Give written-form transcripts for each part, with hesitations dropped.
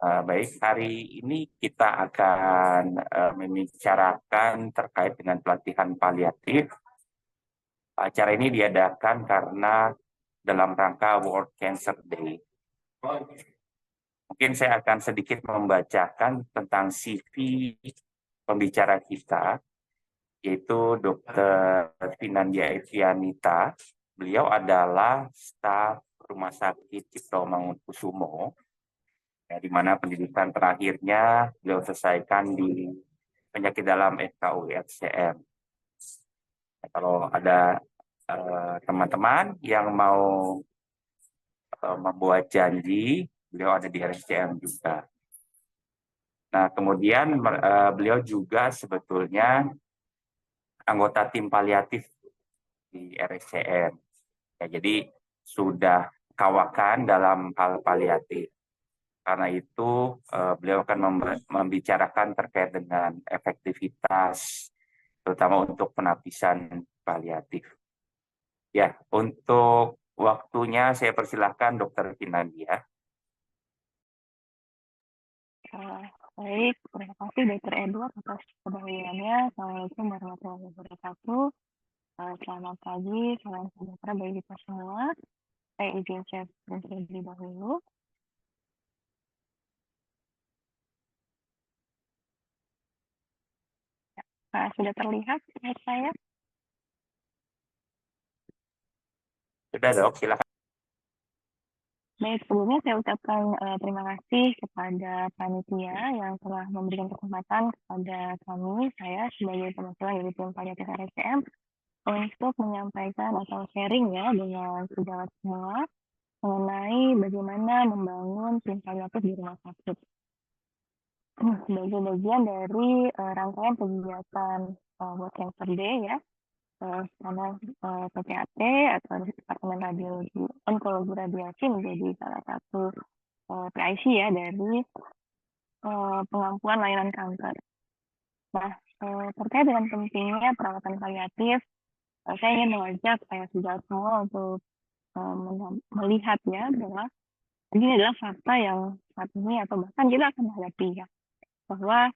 Baik, hari ini kita akan membicarakan terkait dengan pelatihan paliatif. Acara ini diadakan karena dalam rangka World Cancer Day. Mungkin saya akan sedikit membacakan tentang CV pembicara kita, yaitu Dr. Finandia Evianita. Beliau adalah staf Rumah Sakit Cipto Mangunkusumo, di mana pendidikan terakhirnya beliau selesaikan di penyakit dalam FKUI RCM. Kalau ada teman-teman yang mau membuat janji, beliau ada di RCM juga. Nah, kemudian beliau juga sebetulnya anggota tim paliatif di RSCM. Ya, jadi sudah kawakan dalam hal paliatif. Karena itu beliau akan membicarakan terkait dengan efektivitas, terutama untuk penapisan paliatif. Ya, untuk waktunya saya persilahkan Dr. Finandia. Baik, terima kasih Dr. Edward atas pendahuluannya. Assalamualaikum warahmatullahi wabarakatuh. Selamat pagi, salam sejahtera bagi kita semua. Saya izin share terlebih dahulu. Sudah terlihat slide saya? Sudah dok, silakan. Baik, sebelumnya saya ucapkan terima kasih kepada panitia yang telah memberikan kesempatan kepada kami, saya sebagai perwakilan dari tim paliatif RSCM, untuk menyampaikan atau sharing ya dengan sejawat semua mengenai bagaimana membangun tim paliatif di rumah sakit. Sebagai bagian dari rangkaian kegiatan World Cancer Day ya, karena PPAT atau Departemen Radiologi Onkologi Radiasi menjadi salah satu PIC ya dari pengampuan layanan kanker. Nah, terkait dengan pentingnya perawatan paliatif, saya ingin mengajak saya sudah semua untuk melihat ya bahwa ini adalah fakta yang saat ini atau bahkan kita akan hadapi ya, bahwa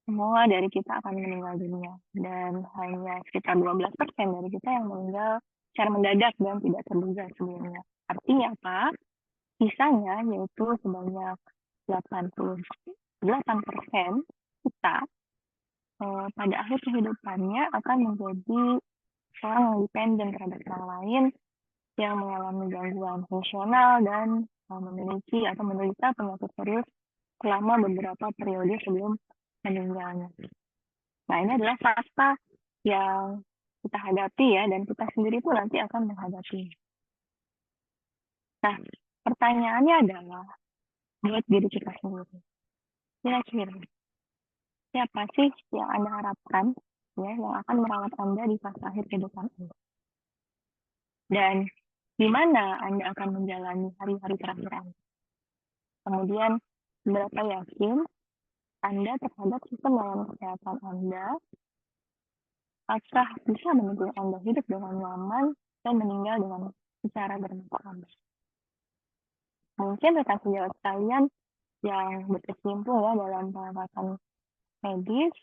semua dari kita akan meninggal dunia dan hanya sekitar 12% dari kita yang meninggal secara mendadak dan tidak terduga sebelumnya. Artinya apa? Sisanya yaitu sebanyak 88% kita pada akhir kehidupannya akan menjadi orang yang dependen terhadap orang lain yang mengalami gangguan fungsional dan memiliki atau menderita penyakit serius selama beberapa periode sebelum meninggalnya. Nah, ini adalah fakta yang kita hadapi ya, dan kita sendiri pun nanti akan menghadapi. Nah, pertanyaannya adalah buat diri kita sendiri. Kira-kira siapa sih yang Anda harapkan ya yang akan merawat Anda di fase akhir kehidupan Anda? Dan di mana Anda akan menjalani hari-hari terakhir Anda? Kemudian, berapa yakin Anda terhadap sistem layanan kesehatan Anda? Apakah bisa mendukung Anda hidup dengan nyaman dan meninggal dengan secara bermanfaat? Mungkin rekan sejawat sekalian yang berkecimpung ya dalam perawatan medis,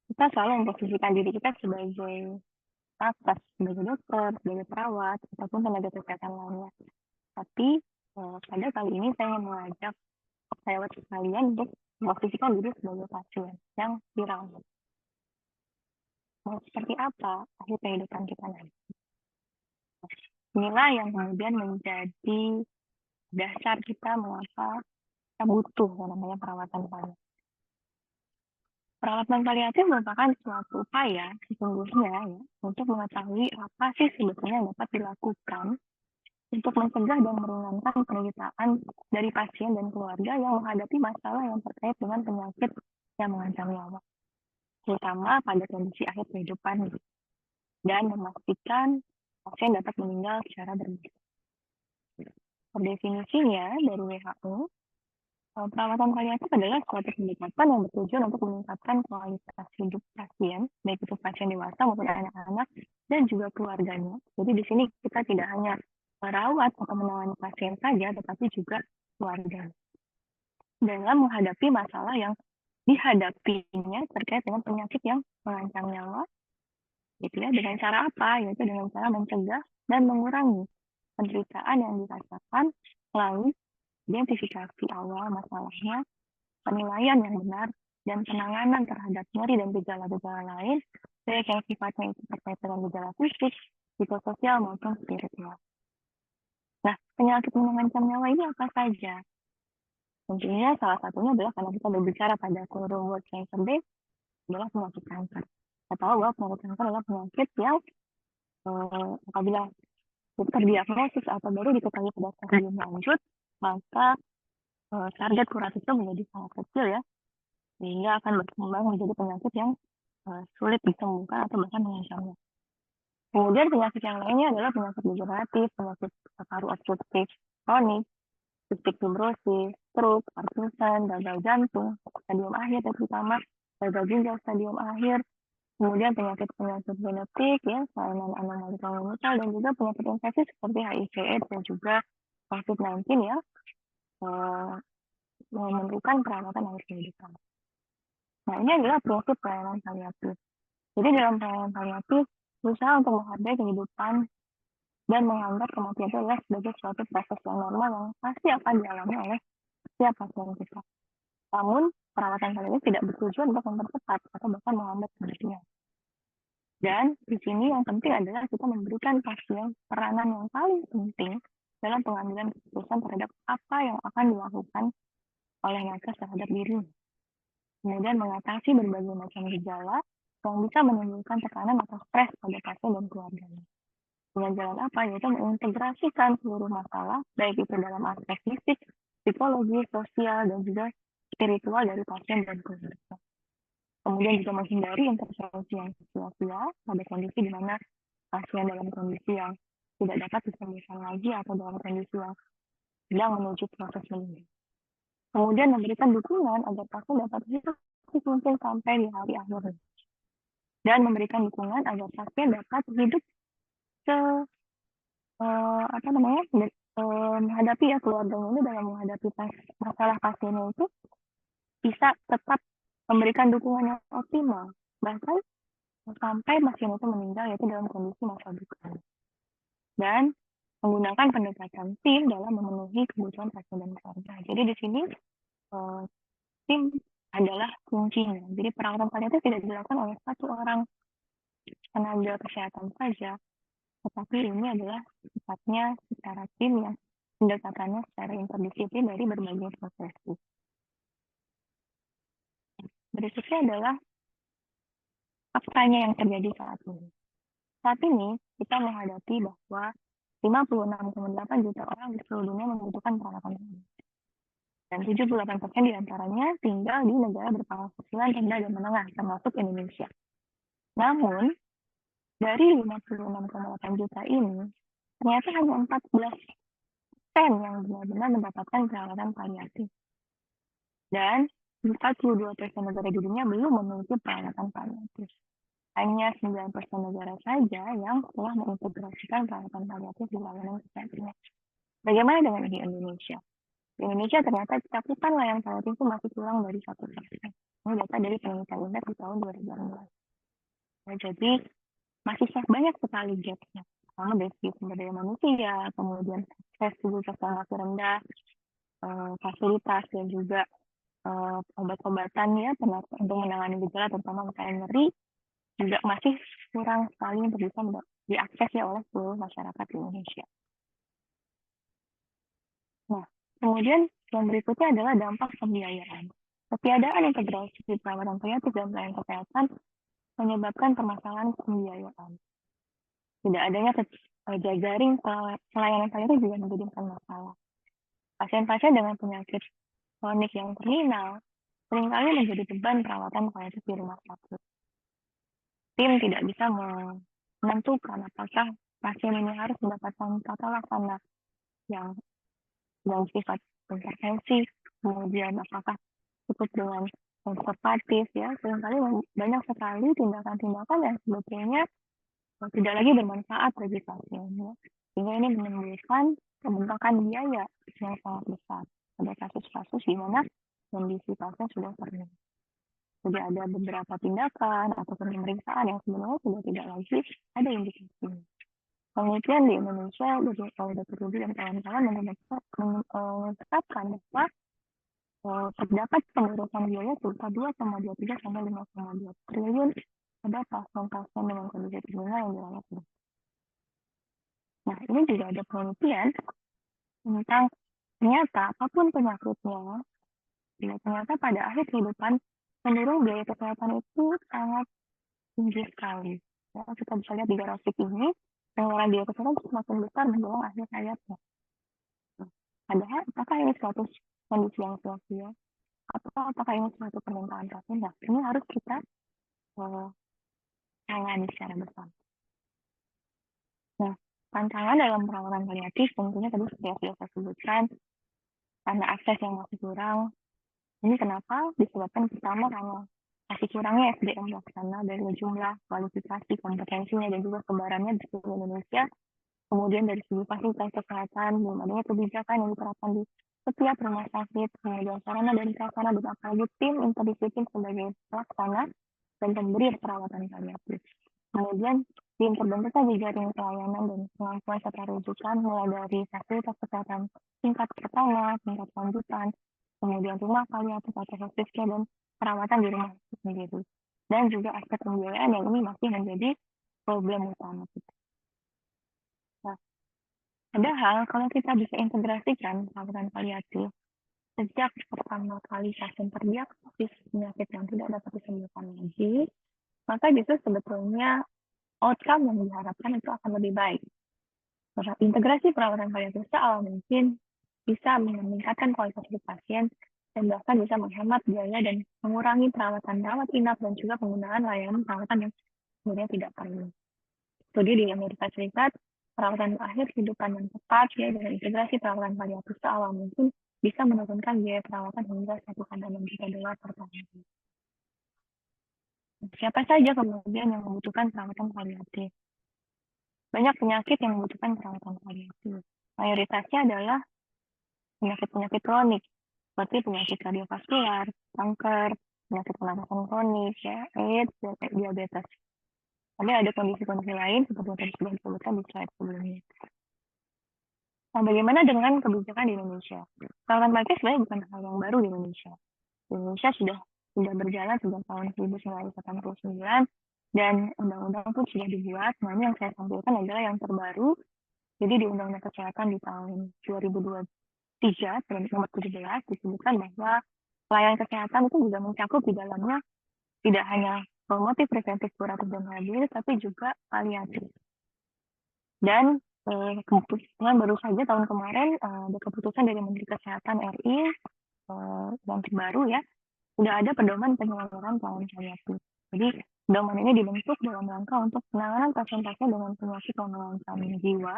kita selalu memposisikan diri kita sebagai nakes, sebagai dokter, sebagai perawat, ataupun tenaga kesehatan lainnya. Tapi pada kali ini saya ingin mengajak sejawat sekalian untuk memposisikan diri sebagai pasien yang dirawat. Mau seperti apa akhir kehidupan kita nanti? Inilah yang kemudian menjadi dasar kita mengapa kita butuh yang namanya perawatan paliatif. Perawatan paliatif merupakan suatu upaya sesungguhnya ya, untuk mengetahui apa sih sebetulnya yang dapat dilakukan untuk mencegah dan meringankan penderitaan dari pasien dan keluarga yang menghadapi masalah yang terkait dengan penyakit yang mengancam nyawa, terutama pada kondisi akhir kehidupan, dan memastikan pasien dapat meninggal secara berbeda. Per definisinya dari WHO, perawatan paliatif adalah suatu pendekatan yang bertujuan untuk meningkatkan kualitas hidup pasien, baik itu pasien dewasa maupun anak-anak dan juga keluarganya. Jadi di sini kita tidak hanya merawat atau menangani pasien saja, tetapi juga keluarga. dalam menghadapi masalah yang dihadapinya terkait dengan penyakit yang mengancam nyawa, gitu ya, dengan cara apa? Yaitu dengan cara mencegah dan mengurangi penderitaan yang dirasakan melalui identifikasi awal masalahnya, penilaian yang benar, dan penanganan terhadap nyeri dan gejala-gejala lain, baik yang sifatnya itu terkait dengan gejala fisik, psikososial maupun spiritual. Nah, penyakit mengancam nyawa ini apa saja? Tentunya salah satunya adalah karena kita berbicara pada forum World Cancer Day adalah penyakit kanker. Kita tahu bahwa penyakit kanker adalah penyakit yang apabila terdiagnosis atau baru diketahui pada stadium lanjut, maka target kuratifnya menjadi sangat kecil ya, sehingga akan berkembang menjadi penyakit yang sulit disembuhkan atau bahkan mengancamnya. Kemudian penyakit yang lainnya adalah penyakit degeneratif, penyakit paru obstruktif kronik, cystic fibrosis, stroke, Parkinson, gagal jantung, stadium akhir terutama gagal ginjal stadium akhir, kemudian penyakit-penyakit genetik ya, kelainan anomali kongenital dan juga penyakit infeksi seperti HIV/AIDS dan juga COVID-19 ya, memerlukan perawatan akhir kehidupan. Nah, ini adalah prinsip pelayanan paliatif. Jadi dalam pelayanan paliatif, berusaha untuk menghargai kehidupan dan menganggap kematian itu adalah sebagai suatu proses yang normal yang pasti akan dialami oleh setiap pasien kita. Namun, perawatan paliatif tidak bertujuan untuk mempercepat atau bahkan menghambat kematian. Dan di sini yang penting adalah kita memberikan pasien peranan yang paling penting dalam pengambilan keputusan terhadap apa yang akan dilakukan oleh nakes terhadap dirinya. Kemudian mengatasi berbagai macam gejala yang bisa menimbulkan tekanan atau stres pada pasien dan keluarganya. Dengan jalan apa? Yaitu mengintegrasikan seluruh masalah, baik itu dalam aspek fisik, psikologi, sosial, dan juga spiritual dari pasien dan keluarga. Kemudian juga menghindari intervensi yang sia-sia pada kondisi di mana pasien dalam kondisi yang tidak dapat disembuhkan lagi atau dalam kondisi yang sedang menuju proses meninggal. Kemudian memberikan dukungan agar pasien dapat hidup mungkin sampai di hari akhir. Dan memberikan dukungan agar pasien dapat hidup menghadapi ya keluarganya ini dalam menghadapi masalah pasiennya itu bisa tetap memberikan dukungan yang optimal bahkan sampai pasien itu meninggal yaitu dalam kondisi masa duka. Dan menggunakan pendekatan tim dalam memenuhi kebutuhan pasien dan keluarga. Jadi di sini tim adalah kuncinya. Jadi perawatan paliatif tidak dilakukan oleh satu orang tenaga kesehatan saja, tetapi ini adalah sifatnya secara tim yang pendekatannya secara interdisiplin dari berbagai profesi. Berikutnya adalah faktanya yang terjadi saat ini. Saat ini kita menghadapi bahwa 56,8 juta orang di seluruh dunia membutuhkan perawatan medis. Dan 78% diantaranya tinggal di negara berpenghasilan rendah dan menengah, termasuk Indonesia. Namun, dari 56,8 juta ini, ternyata hanya 14% yang benar-benar mendapatkan perawatan paliatif. Dan 42% negara di dunia belum memiliki perawatan paliatif. Hanya 9% negara saja yang telah mengintegrasikan perawatan paliatif di layanan kesehatan. Bagaimana dengan di Indonesia? Di Indonesia ternyata cakupan layanan paliatif itu masih kurang dari 1%. Ini data dari penelitian Indef di tahun 2016. Nah, jadi masih banyak sekali gapnya. Pertama dari segi sumber daya manusia, kemudian aksesibilitas yang masih rendah, fasilitas dan juga obat-obatan ya untuk menangani gejala terutama misalnya nyeri juga masih kurang sekali untuk bisa diakses ya oleh seluruh masyarakat di Indonesia. Nah, kemudian yang berikutnya adalah dampak pembiayaan. Ketiadaan integrasi perawatan paliatif dan pelayanan kesehatan menyebabkan permasalahan pembiayaan. Tidak adanya jaring pelayanan paliatif juga menjadi masalah. Pasien-pasien dengan penyakit kronik yang terminal seringkali menjadi beban perawatan paliatif di rumah sakit. Tim tidak bisa menentukan apakah pasien ini harus mendapatkan tata laksana yang sifat intervensi, kemudian apakah cukup dengan konservatif ya, seringkali banyak sekali tindakan-tindakan yang sebetulnya tidak lagi bermanfaat bagi pasien ya. Sehingga ini menimbulkan pembengkakan biaya yang sangat besar pada kasus-kasus di mana kondisi pasien sudah terminal. Jadi ada beberapa tindakan atau pemeriksaan yang sebenarnya sudah tidak lagi ada indikasi. Penelitian di Indonesia dari Dr. Rudy dan kawan-kawan menetapkan bahwa terdapat pengurusan biaya berupa 2,23 sampai 5,2 triliun pada pasien-pasien dengan kondisi terminal yang dirawat. Nah, ini juga ada penelitian tentang ternyata apapun penyakitnya, ternyata pada akhir kehidupan cenderung biaya kesehatan itu sangat tinggi sekali. Ya, kita bisa lihat di grafik ini, pengeluaran biaya kesehatan semakin besar menjelang akhir hayatnya. Padahal, apakah ini suatu kondisi yang sia-sia? Atau apakah ini suatu permintaan pasien? Nah, ini harus kita tangani secara bersama. Nah, tantangan dalam perawatan paliatif tentunya tadi seperti yang saya sebutkan, karena akses yang masih kurang. Ini kenapa? Disebabkan pertama karena masih kurangnya SDM pelaksana dari jumlah, kualifikasi, kompetensinya, dan juga sebarannya di seluruh Indonesia. Kemudian dari segi fasilitas kesehatan, belum adanya kebijakan yang diterapkan di setiap rumah sakit, kemudian sarana dan prasarana, dan apalagi tim interdisiplin sebagai pelaksana dan pemberi perawatan paliatif. Kemudian tim terbentuknya jejaring pelayanan dan kemampuan serta rujukan mulai dari fasilitas kesehatan tingkat pertama, tingkat lanjutan, kemudian rumah paliatif atau hospice care dan perawatan di rumah sendiri. Dan juga aspek pembiayaan yang ini masih menjadi problem utama kita. Nah, padahal kalau kita bisa integrasikan perawatan paliatif sejak pertama kali pasien terdiagnosis penyakit yang tidak dapat disembuhkan lagi, maka justru sebetulnya outcome yang diharapkan itu akan lebih baik. Integrasi perawatan paliatif seawal mungkin bisa meningkatkan kualitas hidup pasien dan bahkan bisa menghemat biaya dan mengurangi perawatan rawat inap dan juga penggunaan layanan perawatan yang sebenarnya tidak perlu. Studi di Amerika Serikat, perawatan akhir kehidupan yang tepat ya, dengan integrasi perawatan paliatif seawal mungkin bisa menurunkan biaya perawatan hingga 1,6 juta dolar per tahun. Siapa saja kemudian yang membutuhkan perawatan paliatif? Banyak penyakit yang membutuhkan perawatan paliatif. Mayoritasnya adalah penyakit-penyakit kronik, seperti penyakit kardiovaskular, kanker, penyakit pernapasan kronik, ya, AIDS, dan diabetes. Ada kondisi-kondisi lain seperti yang tadi sudah disebutkan di slide sebelumnya. Nah, bagaimana dengan kebijakan di Indonesia? Perawatan paliatif sebenarnya bukan hal yang baru di Indonesia. Di Indonesia sudah berjalan sejak tahun 1989 dan undang-undang pun sudah dibuat. Nah, ini yang saya sampaikan adalah yang terbaru. Jadi di Undang-Undang Kesehatan di tahun 2023 nomor 17 disebutkan bahwa pelayanan kesehatan itu juga mencakup di dalamnya tidak hanya promotif, preventif, kuratif, dan rehabilitatif, tapi juga paliatif. Dan keputusan baru saja tahun kemarin ada keputusan dari Menteri Kesehatan RI yang terbaru ya, sudah ada pedoman penyelenggaraan pelayanan paliatif. Jadi pedoman ini dibentuk dalam rangka untuk penanganan pasien-pasien dengan penyakit yang merangsang jiwa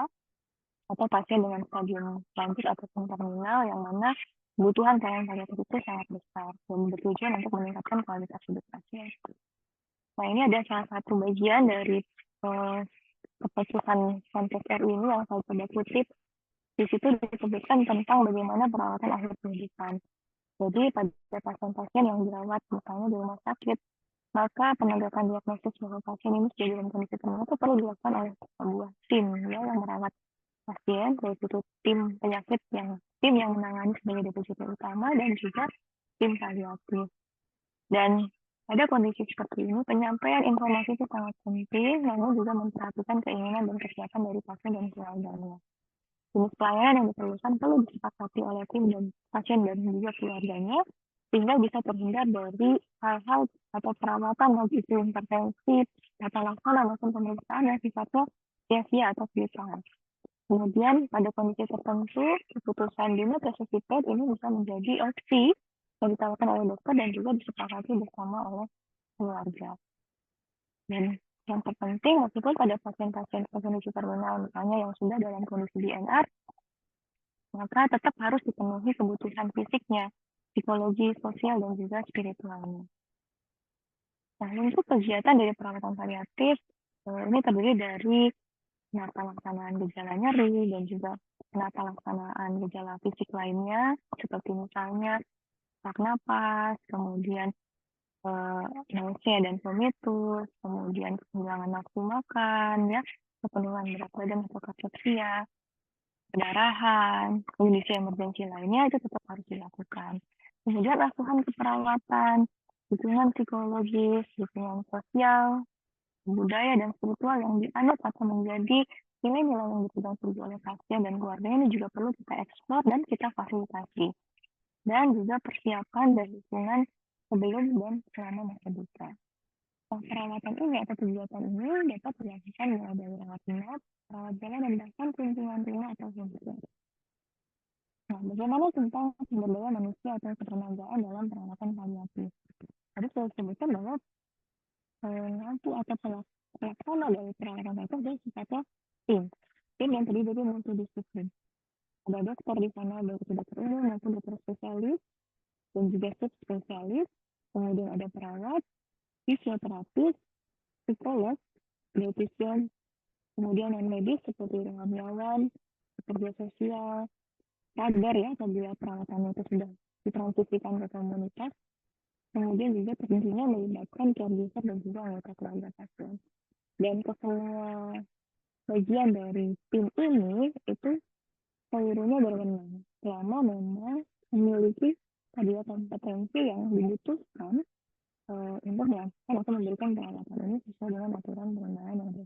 atau pasien dengan stadium lanjut ataupun terminal yang mana kebutuhan pelayanan paliatif itu sangat besar dan bertujuan untuk meningkatkan kualitas hidup pasien. Nah, ini ada salah satu bagian dari keputusan Kontes RI ini yang saya coba kutip. Di situ disebutkan tentang bagaimana perawatan akhir kehidupan. Jadi pada pasien-pasien yang dirawat misalnya di rumah sakit, maka penegakan diagnosis bahwa pasien ini sudah dalam kondisi terminal itu perlu dilakukan oleh sebuah tim ya, yang merawat pasien, yaitu tim penyakit tim yang menangani sebagai deposito utama dan juga tim paliatif. Dan pada kondisi seperti ini, penyampaian informasi itu sangat penting, namun juga memperhatikan keinginan dan kesiapan dari pasien dan keluarganya. Jenis pelayanan yang diperlukan perlu disepakati oleh tim dan pasien dan juga keluarganya, sehingga bisa terhindar dari hal-hal atau perawatan baik itu intervensi, tata laksana maupun pemeriksaan yang sifatnya sia-sia atau futile. Kemudian pada kondisi tertentu, keputusan dimet resuscitate ini bisa menjadi opsi yang ditawarkan oleh dokter dan juga disepakati bersama oleh keluarga. Dan yang terpenting, meskipun pada pasien-pasien kondisi terminal misalnya yang sudah dalam kondisi DNR, maka tetap harus dipenuhi kebutuhan fisiknya, psikologi, sosial, dan juga spiritualnya. Nah, untuk kegiatan dari perawatan paliatif, ini terdiri dari penata laksanaan gejala nyeri dan juga penata laksanaan gejala fisik lainnya, seperti misalnya sesak napas, kemudian nausea dan vomitus, kemudian kehilangan nafsu makan, ya, kepenuhan berat badan atau kateksia, pendarahan, kondisi emergensi lainnya itu tetap harus dilakukan. Kemudian asuhan keperawatan, dukungan psikologis, dukungan sosial, budaya dan spiritual yang dianut atau menjadi nilai-nilai yang dipegang teguh oleh pasien dan keluarganya ini juga perlu kita eksplor dan kita fasilitasi. Dan juga persiapan dan dukungan sebelum dan selama masa duka. Perawatan ini atau kegiatan ini dapat dilakukan mulai dari rawat inap, rawat jalan, dan bahkan kunjungan rumah atau home. Nah, bagaimana tentang sumber daya manusia atau ketenagaan dalam perawatan paliatif? Tadi saya sebutkan bahwa nanti atau pelaksana dari perawatan itu adalah sifatnya tim yang terdiri dari multidisiplin. Ada dokter di sana, baik itu dokter umum maupun dokter spesialis dan juga subspesialis. Kemudian ada perawat, fisioterapis, psikolog, dietitian, kemudian non medis seperti relawan, pekerja sosial, kader ya apabila perawatannya itu sudah ditransfusikan ke komunitas. Kemudian juga tentunya melibatkan caregiver dan juga anggota keluarga pasien. Dan kesemua bagian dari tim ini itu seluruhnya berwenang selama memang memiliki tadi kompetensi yang dibutuhkan untuk melakukan atau memberikan perawatan ini sesuai dengan aturan pengendalian yang ada.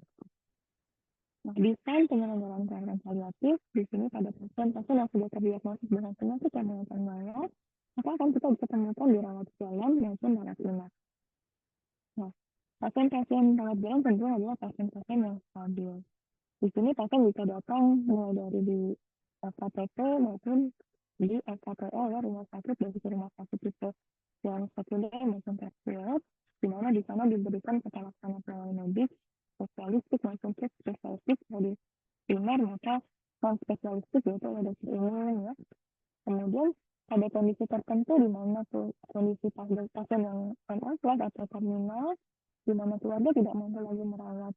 Nah, desain penyelenggaraan perawatan paliatif di sini pada pasien-pasien yang sudah terdiagnosis dengan penyakit yang mengatakan mayat, maka akan kita bisa temukan di rawat jalan maupun rawat inap. Nah, pasien-pasien rawat jalan tentunya adalah pasien-pasien yang stabil. Di sini pasien bisa datang mulai dari di FKPP maupun di SKPO ya, rumah sakit dan rumah sakit itu yang sekunder maupun tersier, di mana di sana diberikan kepala laksana pelayanan medis spesialistik maupun spesialistik dari primer maka non spesialistik yaitu oleh dokter umum ya. Kemudian pada kondisi tertentu di mana tuh kondisi pasien yang end-of-life atau terminal, di mana keluarga tidak mampu lagi merawat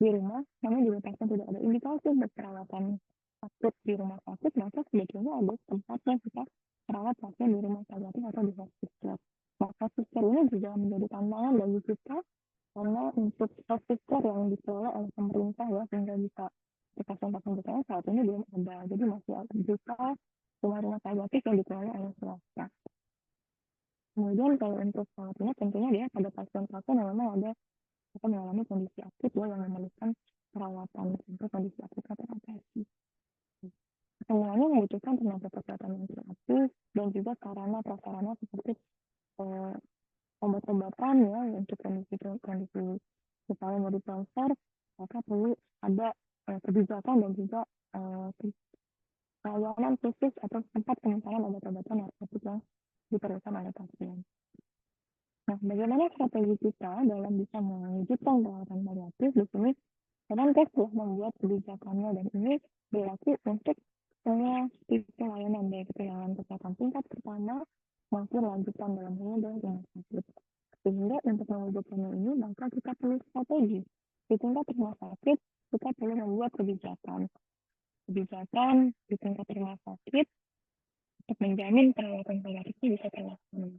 di rumah, namun juga pasien tidak ada indikasi untuk perawatan akut di rumah sakit, maka sebetulnya ada tempatnya kita merawat pasien di rumah sakit atau di hospice. Nah, hospice ini juga menjadi tantangan bagi kita karena untuk hospice yang dikelola oleh pemerintah ya sehingga bisa pasien-pasien kita saat ini belum ada, jadi masih ada juga rumah-rumah sakit yang dikelola oleh swasta. Kemudian kalau untuk saat ini tentunya dia pada pasien-pasien yang memang ada atau mengalami kondisi akut ya yang memerlukan perawatan untuk kondisi akut atau operasi. Semuanya membutuhkan tenaga kesehatan yang kreatif dan juga sarana prasarana seperti obat-obatan ya untuk kondisi misalnya mau dikonser, maka perlu ada kebijakan dan juga layanan khusus atau tempat penyimpanan obat-obatan narkotik yang diperlukan oleh pasien. Nah, bagaimana strategi kita dalam bisa mewujudkan perawatan paliatif di sini? Kemenkes telah membuat kebijakannya dan ini berlaku untuk semua tipe layanan baik itu layanan kesehatan tingkat pertama maupun lanjutan dalam hal rumah sakit. Sehingga untuk mewujudkannya ini maka kita perlu strategi. Di tingkat rumah sakit kita perlu membuat kebijakan di tingkat rumah sakit untuk menjamin perawatan paliatif bisa terlaksana.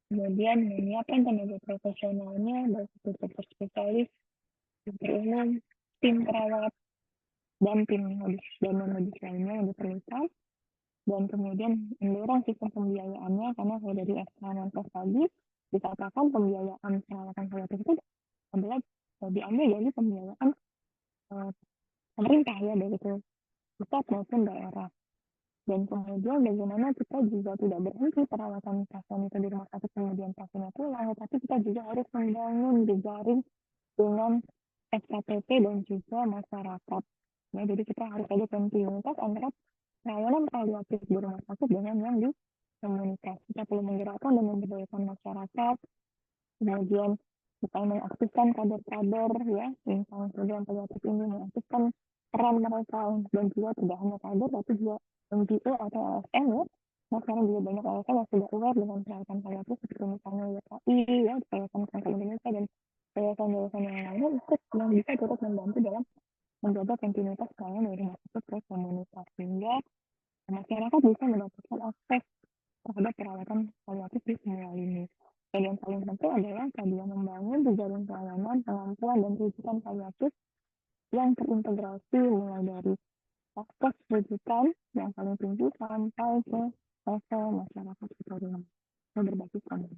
Kemudian menyiapkan tenaga profesionalnya baik itu dokter spesialis, dokter umum, tim perawat, dan tim medis dan non-medis lainnya yang diperlukan. Dan kemudian mendorong sistem pembiayaannya karena kalau dari SKMNKes tadi dikatakan pembiayaan perawatan paliatif itu adalah diambil dari pembiayaan pemerintah ya baik itu pusat maupun daerah. Dan kemudian bagaimana kita juga tidak berhenti perawatan pasien itu di rumah sakit kemudian pasiennya pulang, tapi kita juga harus membangun jejaring dengan SKPP dan juga masyarakat. Ya, jadi kita harus ada kontinuitas antara layanan paliatif di rumah sakit dengan yang di komunitas. Kita perlu menggerakkan dan memberdayakan masyarakat, kemudian kita mengaktifkan kader-kader ya tentang program paliatif ini, mengaktifkan peran mereka dan juga tidak hanya kader tapi juga NGO atau LSM ya. Nah, sekarang juga banyak LSM yang sudah aware dengan perawatan paliatif seperti misalnya YKI ya, Yayasan Kanker Indonesia dan yayasan-yayasan yang lainnya ikut yang bisa turut membantu dalam menjaga kontinuitas pelayanan dari rumah sakit ke komunitas sehingga masyarakat bisa mendapatkan akses terhadap perawatan paliatif di semua lini. Dan yang paling penting adalah tadi yang membangun jejaring pelayanan, pengampuan, dan rujukan paliatif yang terintegrasi mulai dari aspek rujukan yang paling tinggi sampai ke level masyarakat seluruh berbasis online.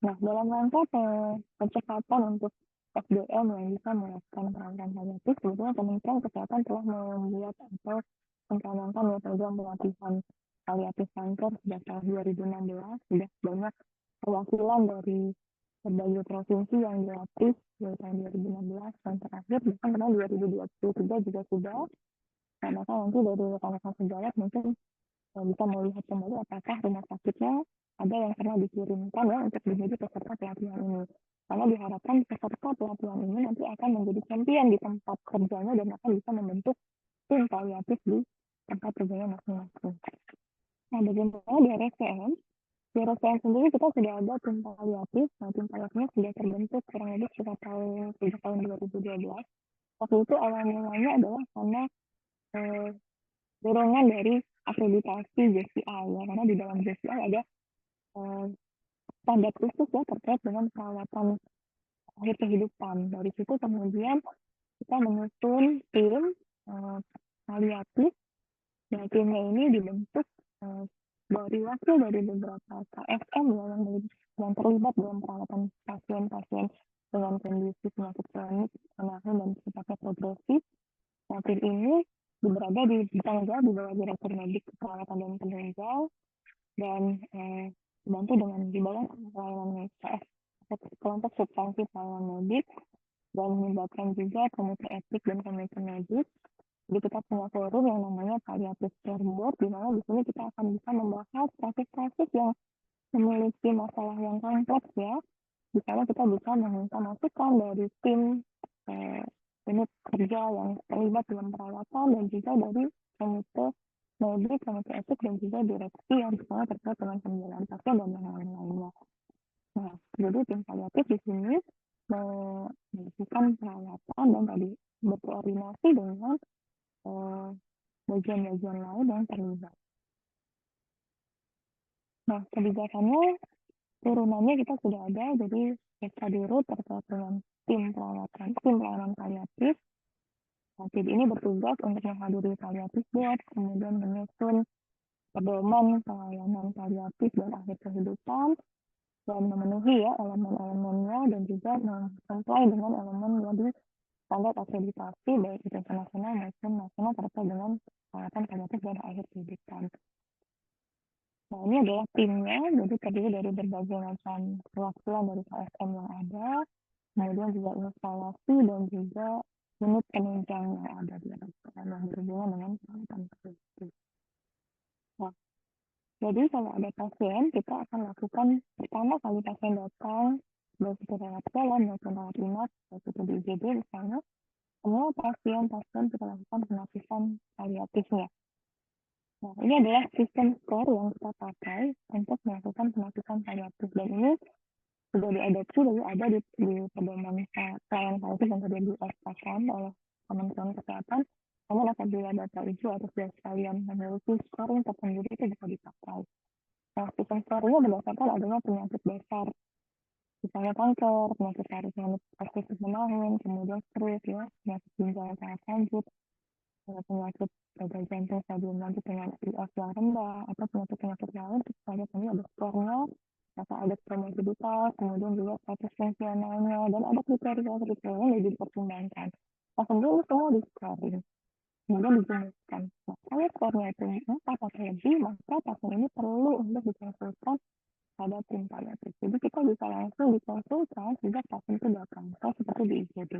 Nah, dalam rangka percepatan untuk SDM yang bisa melakukan perawatan paliatif, sebetulnya Kementerian Kesehatan telah membuat atau mencanangkan program pelatihan paliatif kanker sejak tahun 2016. Sudah banyak perwakilan dari berbagai provinsi yang dilatih dari tahun 2016 dan terakhir bahkan tahun 2023 juga sudah. Nah, maka nanti dari rekan-rekan sejarah mungkin bisa melihat kembali apakah rumah sakitnya ada yang pernah dikirimkan ya untuk menjadi peserta pelatihan ini. Karena diharapkan peserta pelatihan ini nanti akan menjadi champion di tempat kerjanya dan akan bisa membentuk tim paliatif di tempat kerjanya masing-masing. Nah, bagaimana di RSCM? Di RSCM sendiri kita sudah ada tim paliatif. Nah, tim paliatifnya sudah terbentuk kurang lebih sejak tahun 2012. Waktu itu awal mulanya adalah karena dorongan dari akreditasi JCI ya, karena di dalam JCI ada standar khusus ya terkait dengan perawatan akhir kehidupan. Dari situ kemudian kita menyusun tim paliatif. Nah, timnya ini dibentuk dari wakil dari beberapa KSM ya, yang terlibat dalam perawatan pasien-pasien dengan kondisi penyakit kronik, penyakit dan sifatnya progresif. Nah, tim ini berada di tangga di bawah direktur medik perawatan dan penunjang dan dibantu dengan di bawah pelayanan kelompok substansi pelayanan medik dan melibatkan juga komite etik dan komite medik. Jadi kita punya forum yang namanya Palliative Care Board, di mana di sini kita akan bisa membahas kasus-kasus yang memiliki masalah yang kompleks ya. Di sana kita bisa meminta masukan dari tim unit kerja yang terlibat dalam perawatan dan juga dari komite medik, komite etik dan juga direksi yang semuanya terkait dengan penjualan pasien dan yang lain-lainnya. Nah, jadi tim paliatif di sini melakukan perawatan dan tadi berkoordinasi dengan bagian-bagian lain yang terlibat. Nah, kebijakannya, turunannya kita sudah ada, jadi kita dirut terkait dengan tim pelayanan paliatif. Nah, tim ini bertugas untuk menghadiri paliatif board, kemudian menyusun pedoman pelayanan paliatif dan akhir kehidupan, dan memenuhi ya elemen-elemennya dan juga comply dengan elemen dari standar akreditasi baik internasional maupun nasional terkait dengan perawatan paliatif dan akhir kehidupan. Nah, ini adalah timnya, jadi terdiri dari berbagai macam perwakilan dari KSM yang ada, kemudian juga instalasi dan juga unit penunjang yang ada di RSCM yang berhubungan dengan perawatan paliatif. Nah, jadi kalau ada pasien, kita akan lakukan pertama kali pasien datang, baik itu rawat jalan maupun rawat inap, baik itu di IGD misalnya, semua pasien kita lakukan penapisan paliatifnya. Nah, ini adalah sistem skor yang kita pakai untuk melakukan penapisan paliatif, dan ini sudah diadopsi dari ada di pedoman pelayanan paliatif yang sudah diesahkan oleh Kementerian Kesehatan. Namun apabila data itu atau sekalian memiliki scoring tersendiri itu bisa dipakai. Nah, sistem scoringnya berdasarkan adanya penyakit dasar, misalnya kanker, penyakit paru aktif menahun, kemudian stroke ya, penyakit ginjal tahap lanjut, penyakit gagal jantung stadium lanjut dengan IF yang rendah, atau penyakit lain, kita lihat ini ada skornya, maka ada komorbiditas, kemudian juga status fungsionalnya, dan ada kriteria-kriteria yang lebih dipertimbangkan. Nah, kemudian ini semua di-scoring, kemudian dijumlahkan. Nah, kalau skornya itu 4 atau lebih, maka pasien ini perlu untuk dikonsultasi pada tim paliatif. Jadi kita bisa langsung dikonsultasi sejak pasien itu datang, seperti di IGD.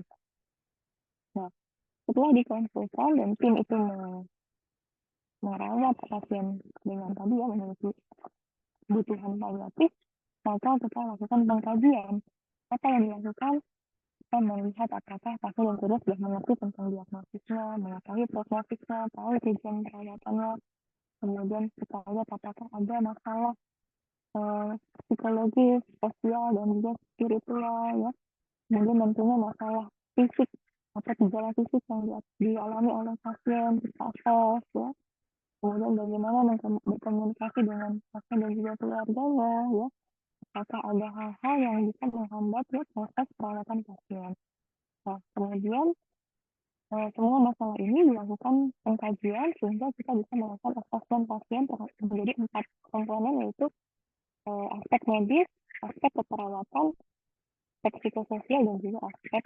Nah, setelah dikonsultasi dan tim itu merawat pasien dengan tadi ya memiliki kebutuhan paliatif, maka kita lakukan pengkajian. Apa yang dilakukan? Kita melihat apakah pasien yang sudah mengerti tentang diagnosisnya, mengetahui prognosisnya, tahu tujuan perawatannya, kemudian kita lihat apakah ada masalah psikologis, sosial, dan juga spiritual ya. Kemudian tentunya masalah fisik atau gejala fisik yang dialami oleh pasien, kita assess ya. kemudian bagaimana berkomunikasi dengan pasien dan juga keluarganya, ya, apakah ada hal-hal yang bisa menghambat ya, proses perawatan pasien. Nah, kemudian semua masalah ini dilakukan pengkajian sehingga kita bisa melakukan asesmen pasien menjadi 4 komponen, yaitu aspek medis, aspek keperawatan, aspek psikososial, dan juga aspek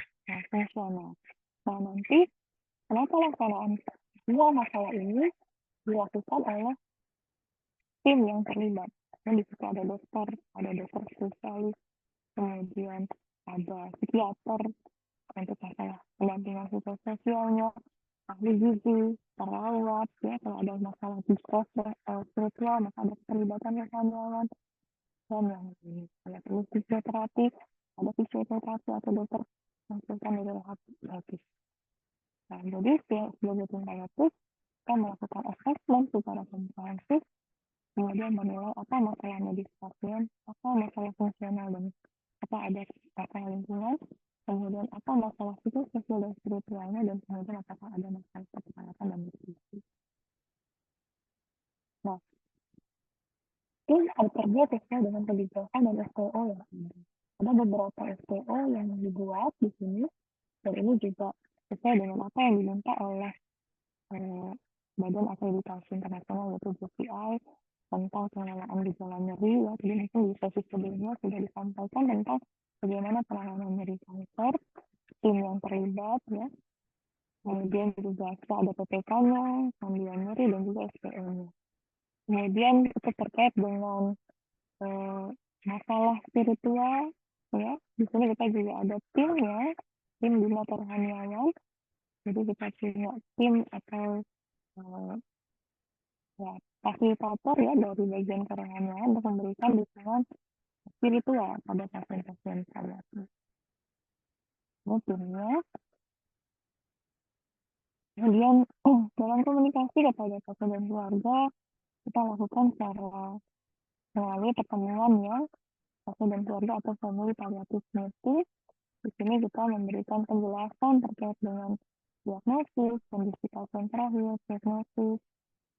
fungsional. Nah, nanti kenapa pelaksanaan semua masalah ini dilakukan oleh tim yang terlibat. Dan di situ ada dokter spesialis, kemudian ada psikiater untuk masalah pendampingan psikososialnya, ahli gizi, perawat, ya, kalau ada masalah spiritual, maka ada keterlibatan rohaniawan, dan yang ada perlu fisioterapi, ada fisioterapi atau dokter konsultan dari rehabilitatif. Nah, jadi sebagai tim paliatif, kita melakukan assessment secara komprehensif, kemudian menilai apa masalah medis pasien, apa masalah fungsional, dan apa ada masalah lingkungan, kemudian apa masalah psikososial dan spiritualnya, dan kemudian apakah ada masalah kesehatan dan nutrisi. Nah, tim bekerja sesuai dengan kebijakan dan SPO yang ada. Ada beberapa SPO yang dibuat di sini, dan ini juga sesuai dengan apa yang diminta oleh Badan Akreditasi Internasional, yaitu BPI, tentang pengelolaan gejala nyeri, ya. Jadi mungkin di sesi sebelumnya sudah disampaikan tentang bagaimana penanganan nyeri kanker, tim yang terlibat, ya. Kemudian juga ada PPK-nya, panduan nyeri, dan juga SPO-nya. Kemudian itu terkait dengan masalah spiritual, ya. Di sini kita juga ada timnya, tim Bina Rohaniawan. Jadi kita punya tim atau ya, fasilitator, ya, dari bagian kerohanian untuk memberikan dukungan spiritual pada pasien-pasien paliatif. Timnya. Kemudian dalam komunikasi kepada pasien dan keluarga, kita lakukan secara melalui pertemuan, ya, pasien dan keluarga atau family palliative meeting. Di sini kita memberikan penjelasan terkait dengan diagnosis, kondisi pasien terakhir, prognosis,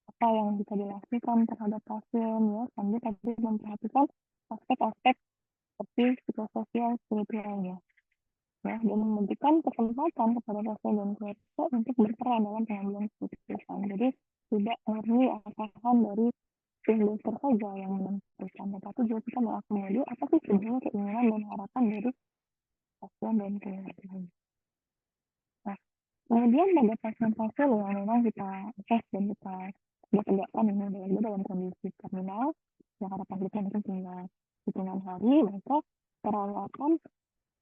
apa yang bisa dilakukan terhadap pasien, ya, sambil tadi memperhatikan aspek-aspek seperti psikososial spiritualnya, ya, dan memberikan kesempatan kepada pasien dan keluarga untuk berperan dalam pengambilan keputusan. Jadi tidak murni arahan dari tim dokter saja yang menentukan, tetapi juga kita mengakomodir apa sih sebenarnya keinginan dan harapan dari pasien dan keluarga. Nah, kemudian pada pasien-pasien yang memang kita cek dan kita tegakkan ini dalam kondisi terminal, yang harapan kita mungkin tinggal hitungan hari, maka perawatan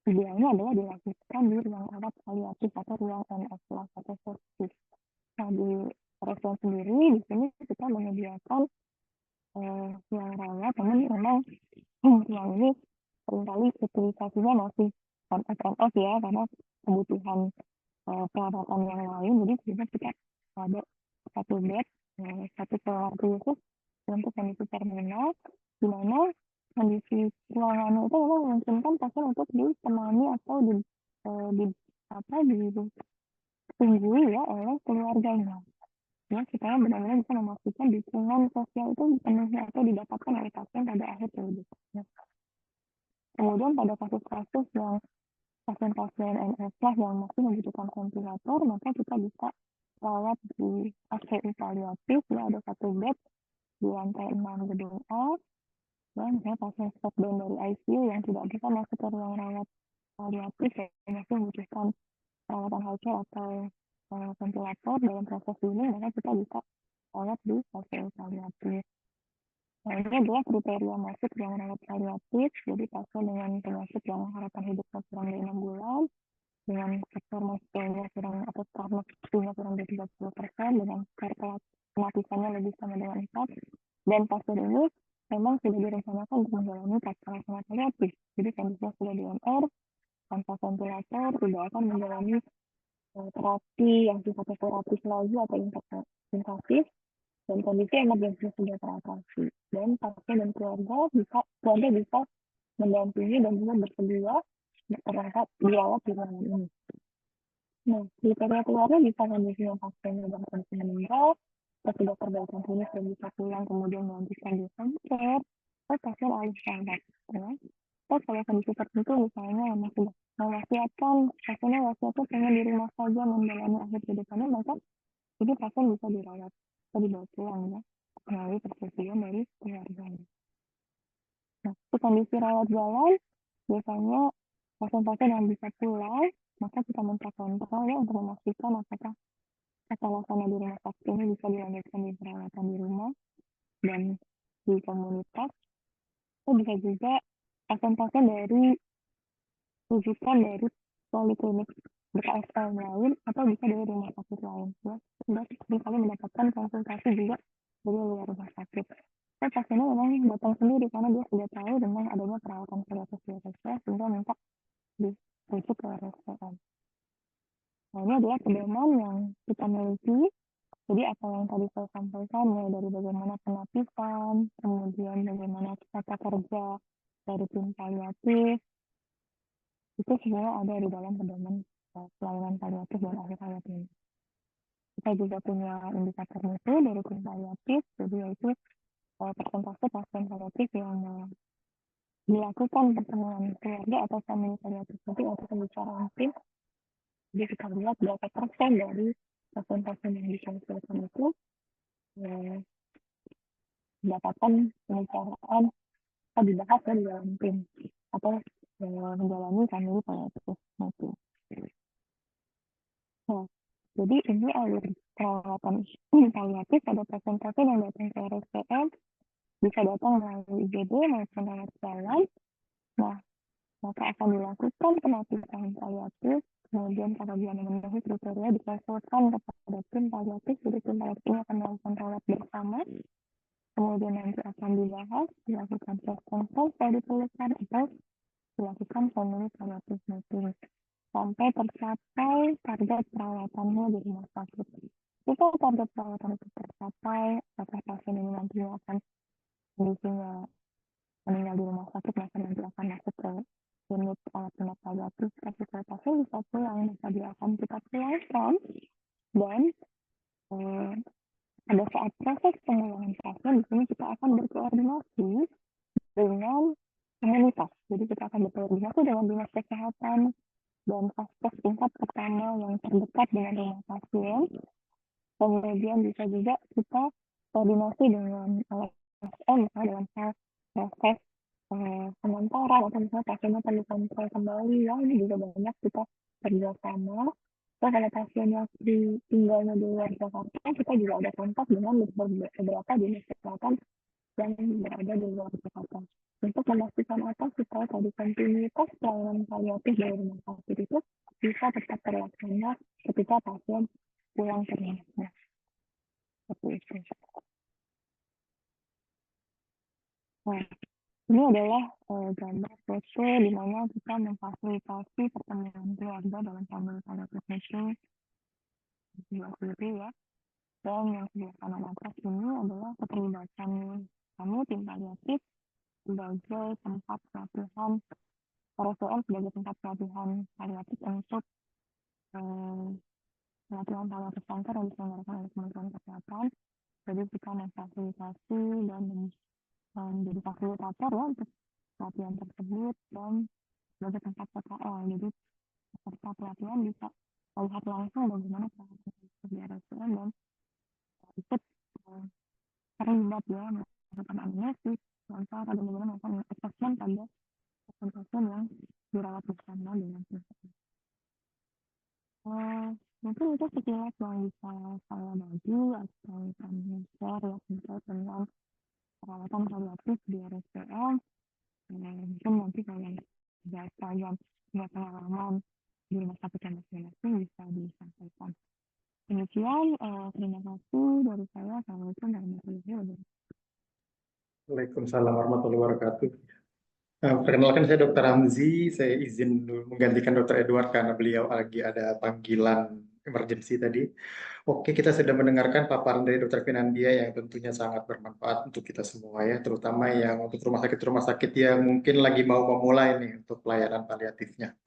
idealnya adalah dilakukan di ruang rawat paliatif atau ruang NF atau hospice. Nah, di RSUD sendiri di sini kita menyediakan ruang rawat, namun memang ruang ini seringkali utilisasinya masih on off, ya, karena kebutuhan perawatan yang lain. Jadi kita ada satu bed, satu keluarga khusus untuk kondisi terminal, di mana kondisi ruangannya itu memang memungkinkan pasien untuk ditemani atau ditunggui, ya, oleh keluarganya, ya, supaya benar-benar bisa memastikan dukungan sosial itu dipenuhi atau didapatkan oleh pasien pada akhir kehidupannya. Kemudian pada kasus-kasus yang pasien-pasien NF yang masih membutuhkan ventilator, maka kita bisa rawat di ACU paliatif, ya, ada satu bed di lantai 6 gedung A, ya, misalnya pasien step down dari ICU yang tidak bisa masuk ke ruang rawat paliatif, ya, masih membutuhkan perawatan HC atau ventilator dalam proses ini, maka kita bisa rawat di ACU paliatif. Nah, ini adalah kriteria masuk ruang rawat paliatif. Jadi pasien dengan penyakit yang harapan hidupnya kurang dari 6 bulan, dengan faktor maskernya kurang atau prognosisnya kurang dari 30%, dengan skala penapisannya lebih sama dengan 4, dan pasien ini memang sudah direncanakan untuk menjalani pasca paliatif. Jadi kondisinya sudah di MR, tanpa ventilator, tidak akan menjalani terapi yang sifatnya terapis lagi atau invasif, dan kondisi emergensi sudah teratasi. Dan pasien dan keluarga bisa mendampingi dan juga bersedia terangkat dirawat di ruangan ini. Nah, kriteria keluarga bisa kondisinya pasien dalam kondisi meninggal, sudah perbaikan klinis dan bisa pulang kemudian melanjutkan di kanker, atau pasien alih status. Ya. Atau kalau kondisi tertentu misalnya memang sudah mewasiatkan, pasiennya wasiatnya pengen di rumah saja menjalani akhir kehidupannya, maka ini pasien bisa dirawat atau dibawa pulang ya melalui persetujuan dari keluarganya. Nah, untuk kondisi rawat jalan, biasanya pasien-pasien yang bisa pulang, maka kita minta kontrol ya untuk memastikan apakah laksana di rumah sakit ini bisa dilanjutkan di perawatan di rumah dan di komunitas. Itu bisa juga pasien-pasien dari rujukan dari poliklinik BKSL lain atau bisa dari rumah sakit lain. Ya. Sudah seringkali mendapatkan konsultasi juga dari luar rumah sakit. Saya pasiennya memang datang sendiri karena dia sudah tahu dengan adanya perawatan psoriasis di RSCM sehingga minta dirujuk ke RSCM. Nah, ini adalah pedoman yang kita miliki. Jadi apa yang tadi saya sampaikan ya dari bagaimana penapisan, kemudian bagaimana tata kerja dari tim paliatif, itu sebenarnya ada di dalam pedoman pelayanan paliatif dan akhir hayat ini. Kita juga punya indikator mutu dari tim paliatif, jadi yaitu persentase pasien paliatif yang dilakukan pertemuan keluarga atau family paliatif. Jadi untuk pembicaraan tim, jadi kita lihat berapa persen dari pasien-pasien yang dikonsultasikan itu mendapatkan pembicaraan atau dibahas di dalam tim atau menjalani family paliatif mutu. Nah, jadi ini alur perawatan paliatif pada pasien-pasien yang datang ke RSCM bisa datang melalui IGD maupun rawat jalan. Nah, maka akan dilakukan penapisan paliatif. Kemudian apabila memenuhi kriteria dikonsultasikan kepada tim paliatif. Jadi tim paliatif ini akan melakukan rawat bersama. Kemudian nanti akan dibahas, dilakukan tes kontrol kalau diperlukan atau dilakukan family paliatif meeting sampai tercapai target perawatannya di rumah sakit. Jika target perawatan itu tercapai, apakah pasien ini nantinya akan kondisinya meninggal di rumah sakit, maka nanti akan masuk ke unit tindak paliatif. Tapi kalau pasien bisa pulang, maka dia akan kita pulangkan dan pada saat proses pemulangan pasien, di sini kita akan berkoordinasi dengan komunitas. Jadi kita akan berkoordinasi dengan dinas kesehatan dan vaskes tingkat pertama yang terdekat dengan rumah pasien. Kemudian bisa juga kita koordinasi dengan LSM dalam hal proses sementara atau misalnya pasiennya perlu kontrol kembali ya, ini juga banyak kita kerjasama. Terus kalau pasiennya tinggalnya di luar Jakarta, kita juga ada kontak dengan beberapa dinas kesehatan yang berada di luar Jakarta. Untuk memastikan apa supaya tadi kontinuitas pelayanan paliatif dari rumah sakit itu bisa tetap terlaksana ketika pasien pulang ke rumahnya. Seperti itu. Nah, ini adalah gambar foto di mana kita memfasilitasi pertemuan keluarga dalam family paliative meeting sebelah kiri ya. Dan yang sebelah kanan atas ini adalah keterlibatan kami tim paliatif sebagai tempat pelatihan RSCM sebagai tempat pelatihan paliatif untuk pelatihan paliatif kanker yang diselenggarakan oleh Kementerian Kesehatan. Jadi kita memfasilitasi dan menjadi fasilitator ya untuk pelatihan tersebut dan sebagai tempat PKL. Jadi peserta pelatihan bisa melihat langsung bagaimana pelatihan di RSCM dan ikut terlibat ya melakukan analisis, wawancara dan bagaimana melakukan assessment pada pasien yang dirawat bersama dengan pasien. Mungkin itu sekilas yang bisa saya bagi atau kami share ya terkait dengan perawatan paliatif di RSCM. Mungkin nanti kalau data yang punya pengalaman di rumah sakit yang masing-masing bisa disampaikan. Demikian, terima kasih dari saya. Assalamualaikum warahmatullahi wabarakatuh. Waalaikumsalam warahmatullahi wabarakatuh. Perkenalkan saya Dr. Ramzi, saya izin menggantikan Dr. Edward karena beliau lagi ada panggilan emergency tadi. Oke, kita sudah mendengarkan paparan dari Dr. Finandia yang tentunya sangat bermanfaat untuk kita semua ya, terutama yang untuk rumah sakit yang mungkin lagi mau memulai nih untuk pelayanan paliatifnya.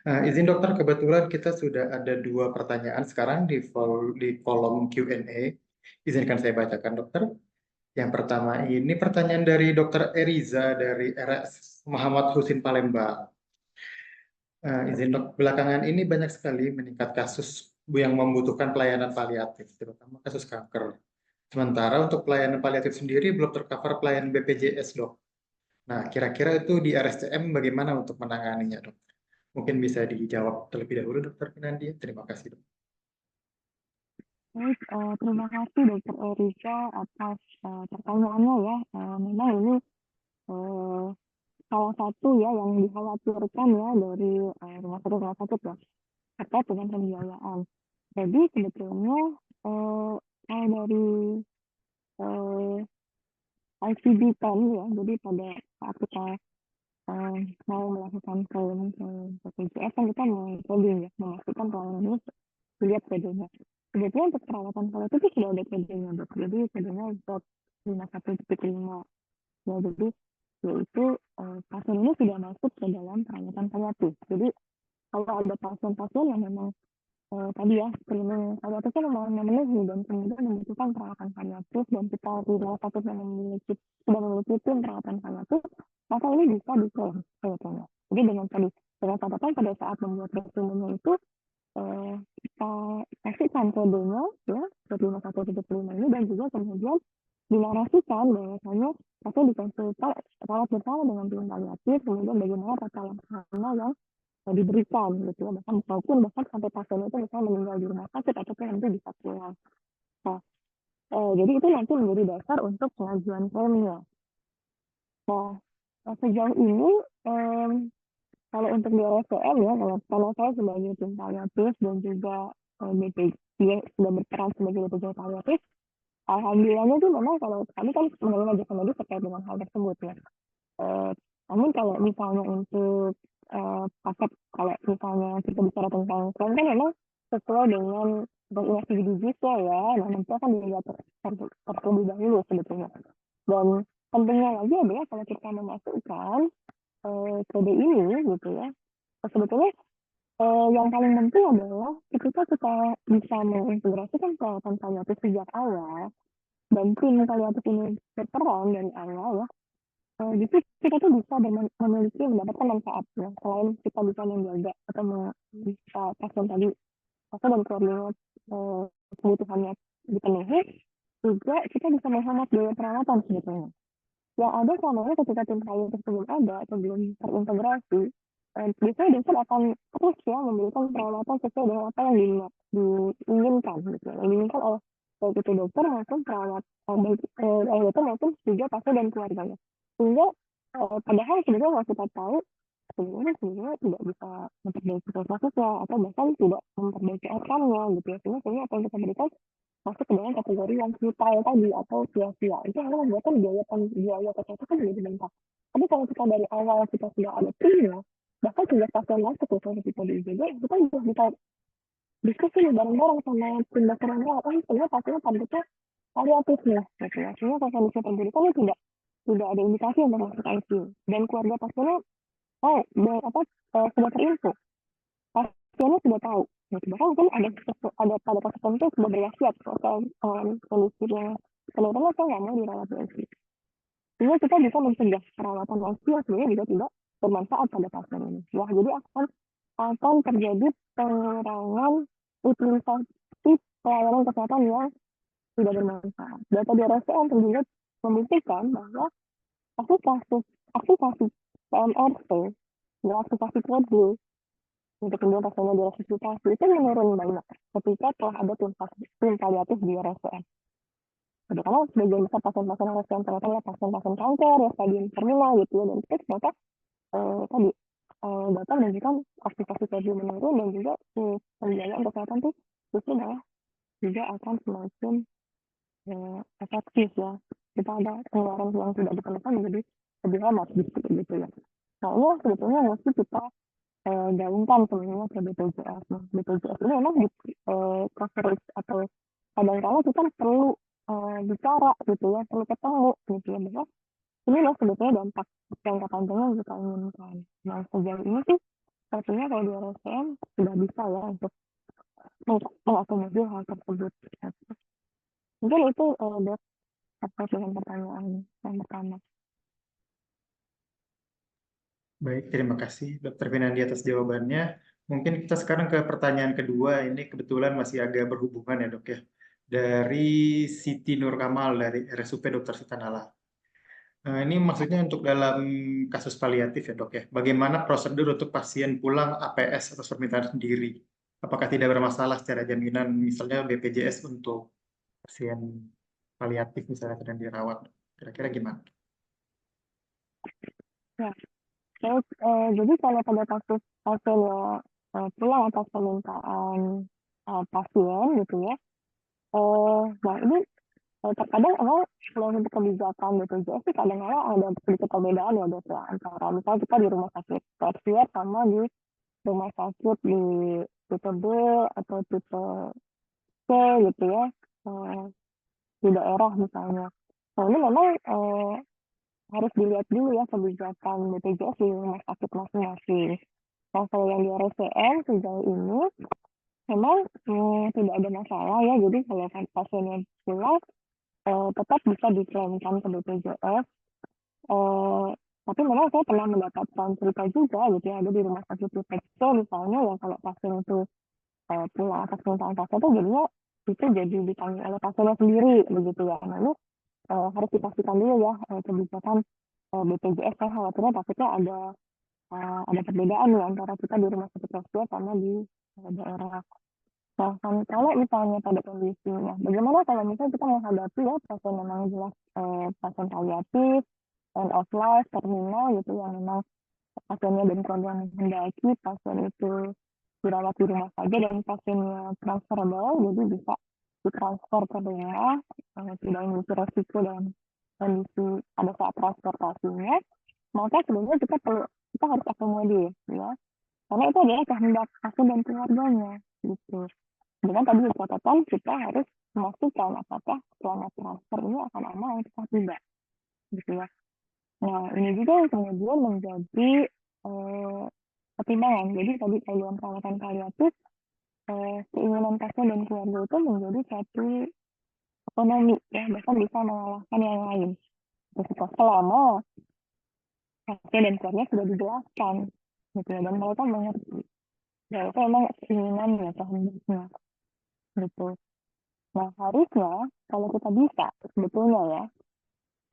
Izin dokter, kebetulan kita sudah ada 2 pertanyaan sekarang di kolom Q&A. Izinkan saya bacakan, dokter. Yang pertama ini pertanyaan dari Dokter Eriza dari RS Muhammad Husin Palembang. Izin dok, belakangan ini banyak sekali meningkat kasus yang membutuhkan pelayanan paliatif, terutama kasus kanker. Sementara untuk pelayanan paliatif sendiri belum tercover pelayanan BPJS, dok. Nah, kira-kira itu di RSCM bagaimana untuk menanganinya, dok? Mungkin bisa dijawab terlebih dahulu, dokter Pinandia. Terima kasih, dok. Baik, terima kasih Dokter Erika atas pertanyaannya ya. Memang ini eh, salah satu ya yang dikhawatirkan ya dari rumah sakit ya terkait dengan pembiayaan. Jadi sebetulnya kalau dari eh, ICD-10 ya, jadi pada saat kita mau melakukan klaim ke BPJS kan kita mau coding ya, memastikan pelayanan ini dilihat PD-nya. Sebetulnya untuk perawatan paliatif itu sudah ada PD-nya, dok. Jadi PD-nya untuk 51.5. Ya, jadi yaitu pasien ini sudah masuk ke dalam perawatan paliatif. Jadi kalau ada pasien-pasien yang memang tadi ya screening paliatifnya memang memenuhi dan kemudian membutuhkan perawatan paliatif dan kita di rumah sakit yang sudah memiliki tim perawatan paliatif, maka ini bisa diklaim sebetulnya. Jadi dengan catatan pada saat membuat resume itu kita kasihkan kodenya ya 51.5 ini dan juga kemudian dinarasikan bahwasanya pasien dikonsultasi rawat bersama dengan tim paliatif, kemudian bagaimana tata laksana yang diberikan gitu ya, bahkan sampai pasien itu misalnya meninggal di rumah sakit ataupun nanti bisa pulang. Nah, jadi itu nanti menjadi dasar untuk pengajuan klaimnya. Nah, sejauh ini kalau untuk di RSCM ya, kalau saya sebagai tim paliatif dan juga BPJ sudah berperan sebagai BPJ paliatif, alhamdulillahnya sih memang kalau kami kan menerima jasa medis terkait dengan hal tersebut ya. Namun kalau misalnya untuk paket, kalau misalnya kita bicara tentang klaim kan memang sesuai dengan investigasi disease ya, nah nanti akan dilihat terlebih dahulu sebetulnya. Dan pentingnya lagi adalah kalau kita memasukkan kode ini gitu ya, sebetulnya yang paling penting adalah ketika kita bisa mengintegrasikan perawatan paliatif sejak awal dan tim paliatif ini berperan dari awal ya, jadi kita tuh bisa memiliki mendapatkan manfaat ya. Selain kita bisa menjaga atau bisa pasien tadi pasien dan keluarganya kebutuhannya dipenuhi, juga kita bisa menghemat biaya perawatan sebetulnya. Yang ada selama ini ketika tim paliatif belum ada atau belum terintegrasi, biasanya dokter akan terus ya memberikan perawatan sesuai dengan apa yang diinginkan gitu ya. Yang diinginkan oleh baik itu dokter maupun perawat, baik dokter maupun juga pasien dan keluarganya. Sehingga padahal sebenarnya kalau kita tahu sebenarnya tidak bisa memperbaiki prosesnya atau bahkan tidak memperbaiki outcome-nya gitu ya. Sehingga apa yang kita berikan masuk ke dalam kategori yang futile tadi atau sia-sia. Itu akan membuatkan biaya kesehatan menjadi bengkak. Tapi kalau kita dari awal kita sudah ada timnya, bahkan sejak pasien masuk ke proses kita di IGD, kita bisa diskusi bareng-bareng sama tim dokter yang lain, sehingga pasiennya targetnya paliatif nih, gitu ya. Sehingga kalau kondisi pendidikannya tidak ada indikasi untuk masuk ICU. Dan keluarga pasiennya sudah terinfo. Pasiennya sudah tahu. Gitu. Bahkan mungkin ada pada kasus tertentu sudah berwasiat atau kondisinya kenapa saya nggak mau dirawat di ICU. Sehingga kita bisa mencegah perawatan ICU yang sebenarnya juga tidak bermanfaat pada pasien ini. Wah, jadi akan terjadi pengurangan utilisasi pelayanan kesehatan yang tidak bermanfaat. Data di RSCM juga membuktikan bahwa aplikasi PMRC dan aplikasi kode untuk kemudian pasiennya diresusitasi itu menurun banyak ketika telah ada tim paliatif di RSCM. Jadi karena sebagian besar pasien-pasien RSCM ternyata adalah pasien-pasien kanker ya stadium terminal gitu ya, dan itu ternyata tadi data menunjukkan aplikasi kode menurun dan juga pembiayaan kesehatan tuh justru malah juga akan semakin efektif ya. Kita ada pengeluaran yang tidak diperlukan menjadi lebih hemat gitu ya. Nah ini sebetulnya mesti kita gaungkan sebenarnya ke BPJS. Nah, BPJS ini memang coverage atau kadang-kadang kita perlu bicara gitu ya, perlu ketemu gitu ya, bahwa ini loh sebetulnya dampak jangka panjangnya yang kita inginkan. Nah sejauh ini sih sepertinya kalau di RSCM sudah bisa ya untuk mengakomodir hal tersebut. Mungkin itu Dok, terkait dengan pertanyaan yang pertama. Baik, terima kasih Dokter Vinandi atas jawabannya. Mungkin kita sekarang ke pertanyaan kedua. Ini kebetulan masih agak berhubungan ya dok ya. Dari Siti Nur Kamal dari RSUP Dr. Sitanala. Ini maksudnya untuk dalam kasus paliatif ya dok ya. Bagaimana prosedur untuk pasien pulang APS atau permintaan sendiri? Apakah tidak bermasalah secara jaminan misalnya BPJS untuk pasien paliatif misalnya sedang dirawat? Kira-kira gimana? Ya, terus, jadi kalau pada kasus pasiennya pulang atas permintaan pasien gitu ya, nah ini terkadang emang kalau untuk kebijakan BPJS sih kadang-kadang ada sedikit perbedaan ya dok ya, antara misalnya kita di rumah sakit tersier sama di rumah sakit di tipe B atau tipe C gitu ya, eh, di daerah misalnya. Nah ini memang harus dilihat dulu ya kebijakan BPJS di rumah sakit masing-masing. Nah kalau yang di RSCM sejauh ini memang tidak ada masalah ya, jadi kalau pasiennya pulang tetap bisa diklaimkan ke BPJS. Eh, tapi memang saya pernah mendapatkan cerita juga gitu ya, ada di rumah sakit Prefektur misalnya yang kalau pasien itu pulang atas permintaan pasien itu jadinya itu jadi ditanggung oleh pasiennya sendiri begitu ya. Nah ini harus dipastikan dulu ya kebijakan BPJS, saya khawatirnya takutnya ada perbedaan nih antara kita di rumah sakit Prefektur sama di daerah. Nah, kalau misalnya pada kondisinya, bagaimana kalau misalnya kita menghadapi ya pasien memang jelas pasien paliatif, end of life, terminal gitu yang memang pasiennya dan keluarga menghendaki pasien itu dirawat di rumah saja dan pasiennya transferable, jadi bisa ditransfer ke daerah, tidak memiliki resiko dalam kondisi pada saat transportasinya, maka sebenarnya kita harus akomodir ya, karena itu adalah kehendak pasien dan keluarganya gitu. Dengan tadi catatan kita harus memastikan apakah selama transfer ini akan aman atau tidak gitu ya. Nah, ini juga yang kemudian menjadi eh, pertimbangan. Jadi tadi kalau dalam perawatan paliatif, keinginan pasien dan keluarga itu menjadi satu ekonomi ya, bahkan bisa mengalahkan yang lain. Ketika selama pasien dan keluarga sudah dijelaskan gitu ya, dan mereka mengerti. Ya, itu memang keinginannya, kehendaknya gitu. Nah, harusnya kalau kita bisa, sebetulnya ya,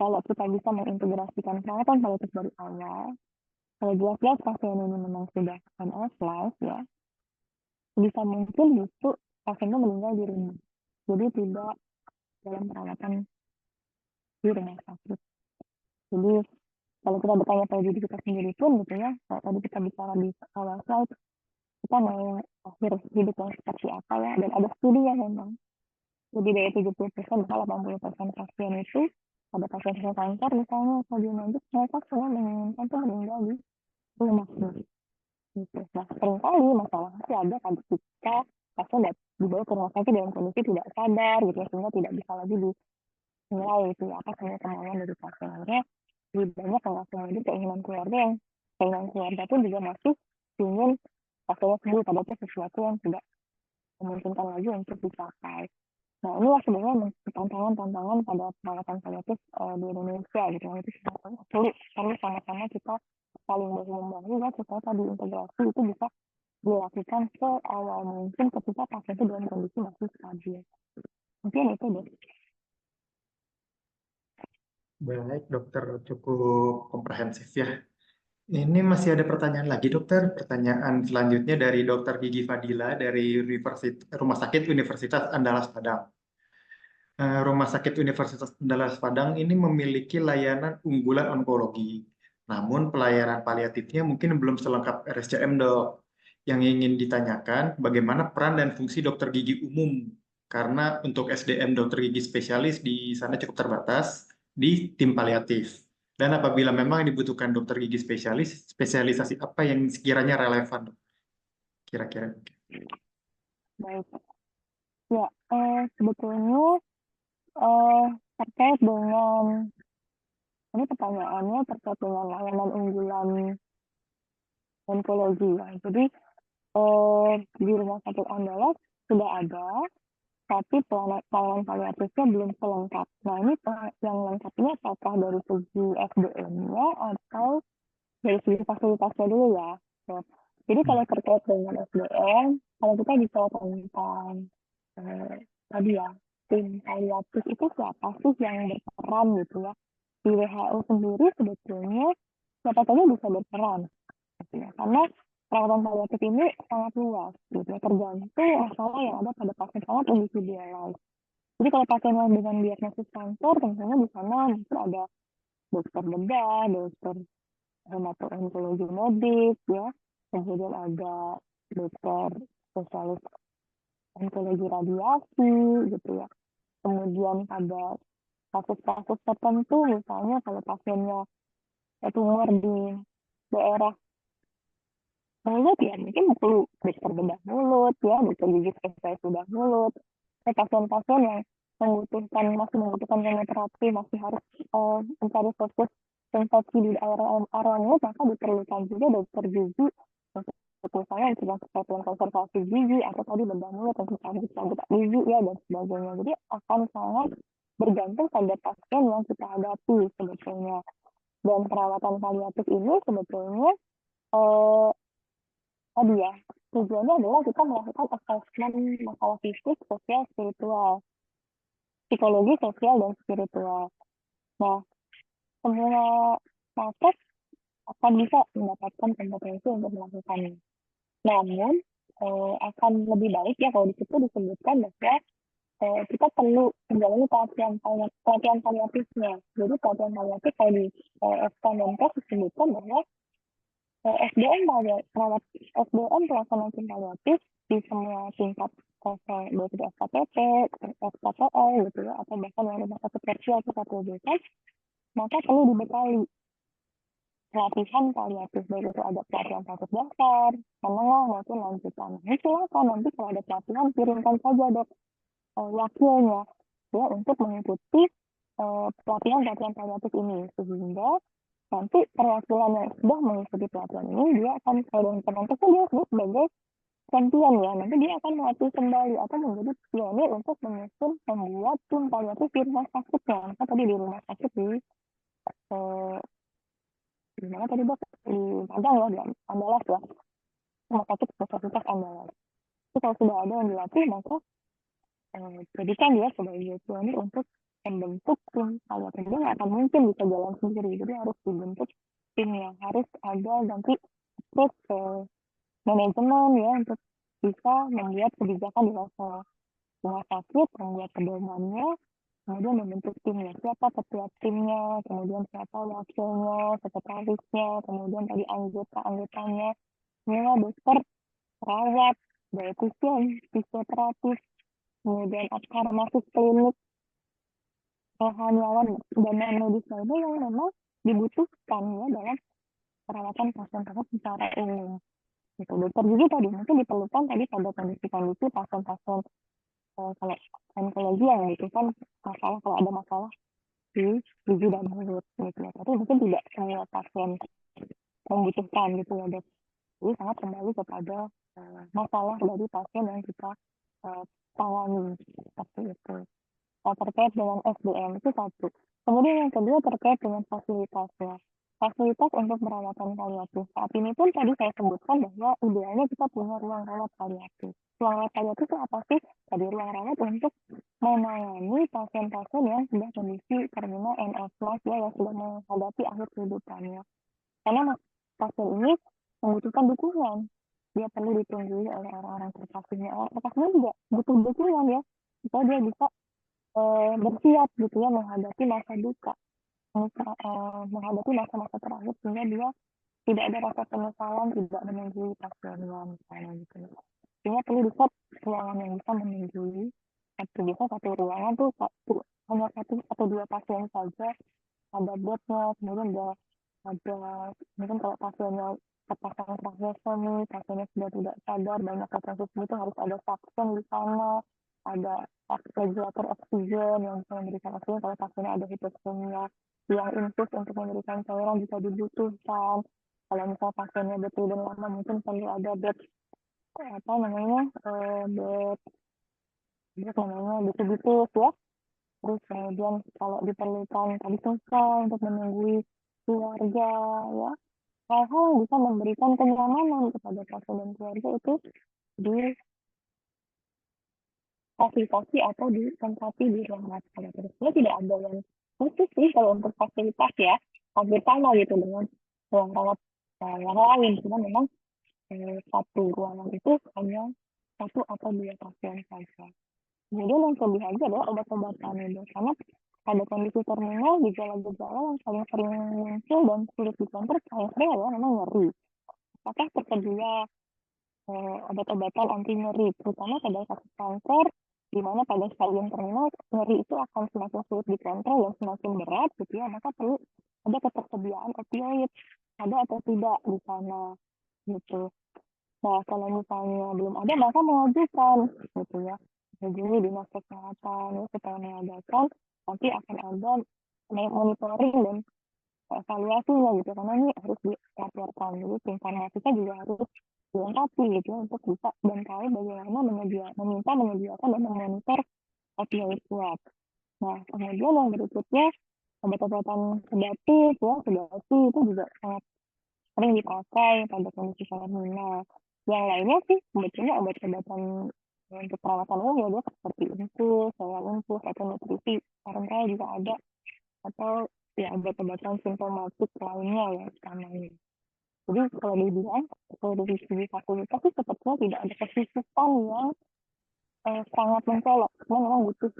kalau kita bisa mengintegrasikan perawatan paliatif dari awal, kalau jelas-jelas pasien ini memang sudah end of life ya, bisa mungkin justru pasien itu meninggal di rumah. Jadi tidak dalam perawatan di rumah sakit. Jadi kalau kita bertanya pada diri kita sendiri pun gitu ya, kalau tadi kita bicara di awal slide, kita mau akhir hidup yang seperti apa ya, dan ada studi yang memang lebih dari 70% atau 80% pasien itu ada pasien kanker misalnya atau diabetes, mereka semua menginginkan tuh meninggal di rumah sendiri gitu. Nah seringkali masalahnya sih ada kan ketika pasien dibawa ke rumah sakit dalam kondisi tidak sadar gitu ya, sehingga tidak bisa lagi dinilai itu ya apa sebenarnya kemauan dari pasien. Akhirnya lebih banyak mengakomodir keinginan keluarga pun juga masih ingin pasiennya sembuh, padahal itu sesuatu yang tidak memungkinkan lagi untuk dicapai. Nah, inilah sebenarnya tantangan-tantangan pada perawatan paliatif di Indonesia gitu. Itu sangat sulit. Perlu sama-sama kita saling bahu-membahu ya supaya tadi integrasi itu bisa dilakukan seawal mungkin ketika pasien itu dalam kondisi masih stabil. Mungkin itu deh. Baik, dokter cukup komprehensif ya. Ini masih ada pertanyaan lagi, dokter. Pertanyaan selanjutnya dari Dokter Gigi Fadila dari Rumah Sakit Universitas Andalas Padang. Rumah Sakit Universitas Andalas Padang ini memiliki layanan unggulan onkologi. Namun pelayanan paliatifnya mungkin belum selengkap RSCM, dok. Yang ingin ditanyakan, bagaimana peran dan fungsi dokter gigi umum? Karena untuk SDM dokter gigi spesialis di sana cukup terbatas di tim paliatif. Dan apabila memang dibutuhkan dokter gigi spesialis, spesialisasi apa yang sekiranya relevan, dok? Kira-kira. Baik. Ya, sebetulnya terkait dengan ini pertanyaannya terkait dengan layanan unggulan onkologi ya. Jadi di Rumah Sakit Andalas sudah ada tapi pelayanan paliatifnya belum selengkap. Nah, ini yang lengkap ini apakah dari segi SDM-nya atau dari segi fasilitasnya dulu ya. Ya. Jadi kalau terkait dengan SDM, kalau kita bicara tentang tadi ya, tim paliatif itu siapa sih yang berperan gitu ya. Di WHO sendiri sebetulnya siapa saja bisa berperan gitu ya. Karena perawatan paliatif ini sangat luas gitu ya, tergantung masalah yang ada pada pasien, sangat individual. Jadi kalau pasien yang dengan diagnosis kanker, tentunya di sana mungkin ada dokter bedah, dokter hematoenkologi medik, ya, kemudian ada dokter spesialis onkologi radiasi, gitu ya. Kemudian ada kasus-kasus tertentu, misalnya kalau pasiennya tumor di daerah mulut, ya mungkin perlu dokter bedah mulut, ya, dokter gigi spesialis bedah mulut. Pasien-pasien yang masih membutuhkan kemoterapi, masih harus mencari fokus infeksi di area mulut, maka diperlukan juga dokter gigi untuk misalnya untuk kesehatan konservasi gigi atau tadi bedah mulut untuk cabut gigi ya dan sebagainya. Jadi akan sangat bergantung pada pasien yang kita hadapi sebetulnya. Dan perawatan paliatif ini sebetulnya eh, tadi ya, tujuannya adalah kita melakukan assessment masalah fisik, sosial, spiritual, psikologi, sosial, dan spiritual. Nah, semua paket akan bisa mendapatkan kompetensi untuk melakukannya. Namun, akan lebih baik ya kalau di situ disebutkan bahwa kita perlu menjalani pelatihan paliatifnya. Jadi pelatihan paliatif kalau di SK Menkes disebutkan bahwa SDM pelaksanaan tim paliatif di semua tingkat baik itu SKPP, SKPL gitu ya, atau bahkan yang rumah sakit tersier atau KPBK, maka perlu dibekali pelatihan paliatif, baik itu ada pelatihan paliatif dasar, menengah maupun lanjutan. Nah, silakan nanti kalau ada pelatihan kirimkan saja dok wakilnya ya untuk mengikuti pelatihan paliatif ini sehingga nanti perwakilan yang sudah mengikuti pelatihan ini dia akan kalau nanti dia disebut sebagai champion ya, nanti dia akan melatih kembali atau menjadi pionir untuk menyusun membuat tim paliatif di rumah sakitnya. Maka tadi di rumah sakit eh, di mana tadi dok di Padang ya, di Andalas ya, rumah sakit Universitas Andalas. Itu kalau sudah ada yang dilatih maka jadikan dia sebagai pionir untuk membentuk tim paliatif. Dia nggak akan mungkin bisa jalan sendiri, jadi harus dibentuk tim yang harus ada nanti approach ke manajemen ya untuk bisa membuat kebijakan di level rumah sakit, membuat pedomannya, kemudian membentuk timnya, siapa ketua timnya, kemudian siapa wakilnya, sekretarisnya, kemudian tadi anggotanya, semua dokter, perawat, dietitian, fisioterapis, kemudian farmasis klinik, rohaniawan, dan non-medis lainnya yang memang dibutuhkan ya dalam perawatan pasien-pasien secara umum. Gitu. Dokter gigi tadi mungkin diperlukan tadi pada kondisi-kondisi pasien-pasien kalau onkologi yang membutuhkan masalah kalau ada masalah di gigi dan mulut gitu ya. Tapi mungkin tidak semua pasien membutuhkan gitu ya dok. Jadi sangat kembali kepada masalah dari pasien yang kita tangani seperti itu. Terkait dengan SDM itu satu. Kemudian yang kedua terkait dengan fasilitasnya. Fasilitas untuk perawatan paliatif. Saat ini pun tadi saya sebutkan bahwa idealnya kita punya ruang rawat paliatif. Ruang rawat paliatif itu apa sih? Tadi ruang rawat untuk menangani pasien-pasien yang sudah kondisi terminal end-of-life ya, yang sudah menghadapi akhir kehidupannya. Karena pasien ini membutuhkan dukungan. Dia perlu ditunggui oleh orang-orang terkasihnya. Orang terkasihnya juga butuh dukungan ya, supaya dia bisa bersiap gitu ya menghadapi masa duka, menghadapi masa-masa terakhir sehingga dia tidak ada rasa penyesalan, tidak menunggui pasiennya misalnya gitu. Sehingga perlu dibuat ruangan yang bisa menunggui. Satu ruangan tuh hanya satu atau dua pasien saja, ada bednya, kemudian ada mungkin kalau pasiennya terpasang tracheostomi, pasiennya sudah tidak sadar, banyak kasus itu harus ada suction di sana, ada regulator oksigen yang bisa memberikan oksigen kalau pasiennya ada hipotermia, yang infus untuk memberikan cairan jika dibutuhkan. Kalau misalnya pasiennya bedridden lama mungkin perlu ada bed apa namanya bed terus namanya diabetes ya. Terus kemudian kalau diperlukan tadi susah untuk menunggui keluarga ya. Hal-hal yang bisa memberikan kenyamanan kepada pasien dan keluarga itu difasilitasi atau ditempati di ruang rawat. Terusnya tidak ada yang khusus sih kalau untuk fasilitas ya, hampir sama gitu dengan ruang rawat yang lain. Cuma memang satu ruangan itu hanya satu atau dua pasien saja. Kemudian yang kelebihannya adalah obat-obatan itu, karena pada kondisi terminal gejala-gejala yang paling sering muncul dan sulit dikontrol paling sering adalah memang nyeri. Apakah tersedia obat-obatan anti nyeri, terutama pada kasus kanker, di mana pada stadium terminal nyeri itu akan semakin sulit dikontrol dan semakin berat, gitu ya, maka perlu ada ketersediaan opioid, ada atau tidak di sana, gitu. Nah, kalau misalnya belum ada, maka mengajukan, gitu ya, menghubungi dinas kesehatan, ya, supaya mengadakan, nanti akan ada monitoring dan evaluasinya gitu, karena ini harus dilaporkan, jadi tim farmasisnya juga harus dilengkapi gitu ya, untuk bisa dan tahu bagaimana meminta menyediakan dan memonitor opioid swab. Nah, kemudian yang berikutnya obat-obatan sedatif ya, sedasi itu juga sangat sering dipakai pada kondisi terminal. Yang lainnya sih sebetulnya obat-obatan untuk perawatan umum ya, dok, seperti infus, infus atau nutrisi parenteral juga ada, atau ya obat-obatan simptomatik lainnya ya namanya. Jadi kalau dibilang kalau dari segi fasilitas sih sepertinya tidak ada kesulitan yang sangat mencolok, cuma memang butuh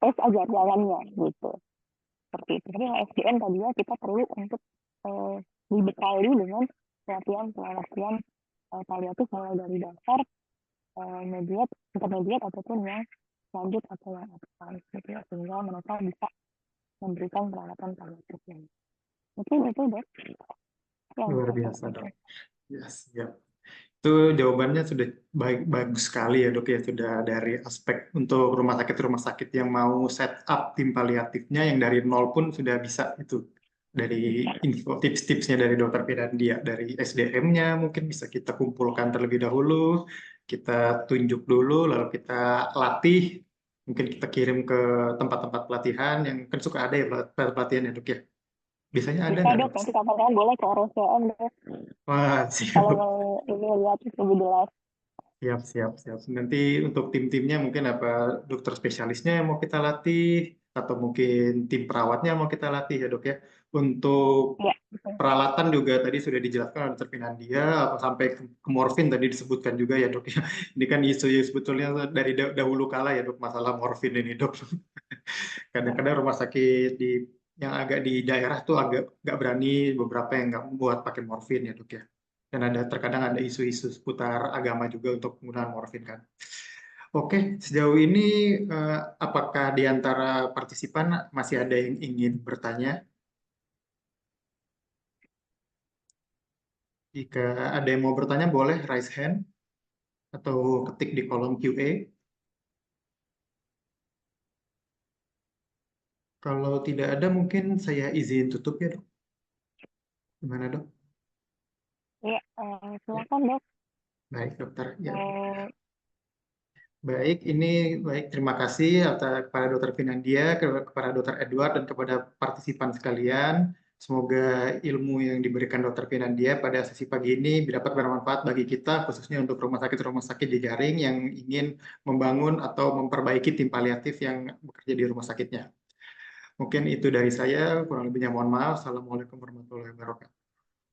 tes aja jalannya gitu. Seperti itu. Tapi yang SDM tadinya kita perlu untuk dibekali dengan pelatihan paliatif mulai dari dasar, mediat, intermediate ataupun yang lanjut atau yang advance gitu ya, sehingga mereka bisa memberikan perawatan paliatif yang mungkin itu deh yang Luar bisa saya biasa, Dok. sampaikan. Yes, ya. Itu jawabannya sudah bagus sekali ya, Dok, ya. Sudah dari aspek untuk rumah sakit yang mau set up tim paliatifnya yang dari nol pun sudah bisa itu. Dari info tips-tipsnya dari Dokter Pirandia, dari SDM-nya mungkin bisa kita kumpulkan terlebih dahulu, kita tunjuk dulu, lalu kita latih, mungkin kita kirim ke tempat-tempat pelatihan yang kan suka ada ya pelatihan ya, Dok, ya. Biasanya ada Bisa nggak, dok, Dok? nanti kapan-kapan boleh ke RSCM dok, Wah, kalau siap. mau ini lihat lebih jelas. Siap, siap, siap. Nanti untuk tim-timnya mungkin apa dokter spesialisnya yang mau kita latih, atau mungkin tim perawatnya yang mau kita latih ya, Dok, ya. Untuk Ya, betul. peralatan juga tadi sudah dijelaskan oleh Dr. Pinandia, sampai ke morfin tadi disebutkan juga ya, Dok, ya. Ini kan isu yang sebetulnya dari dahulu kala ya, Dok, masalah morfin ini, Dok. Kadang-kadang rumah sakit yang agak di daerah tuh agak nggak berani, beberapa yang nggak buat pakai morfin ya, Dok, ya. Dan terkadang ada isu-isu seputar agama juga untuk penggunaan morfin kan. Oke, sejauh ini apakah di antara partisipan masih ada yang ingin bertanya? Jika ada yang mau bertanya boleh raise hand atau ketik di kolom QA. Kalau tidak ada mungkin saya izin tutup ya, Dok. Gimana, Dok? Ya, Ya, silakan dok. baik, Dokter. Ya, Eh, baik, ini baik. Terima kasih kepada Dokter Finandia, kepada Dokter Edward, dan kepada partisipan sekalian. Semoga ilmu yang diberikan Dokter Finandia pada sesi pagi ini dapat bermanfaat bagi kita, khususnya untuk rumah sakit jejaring yang ingin membangun atau memperbaiki tim paliatif yang bekerja di rumah sakitnya. Mungkin itu dari saya, kurang lebihnya mohon maaf. Assalamualaikum warahmatullahi wabarakatuh.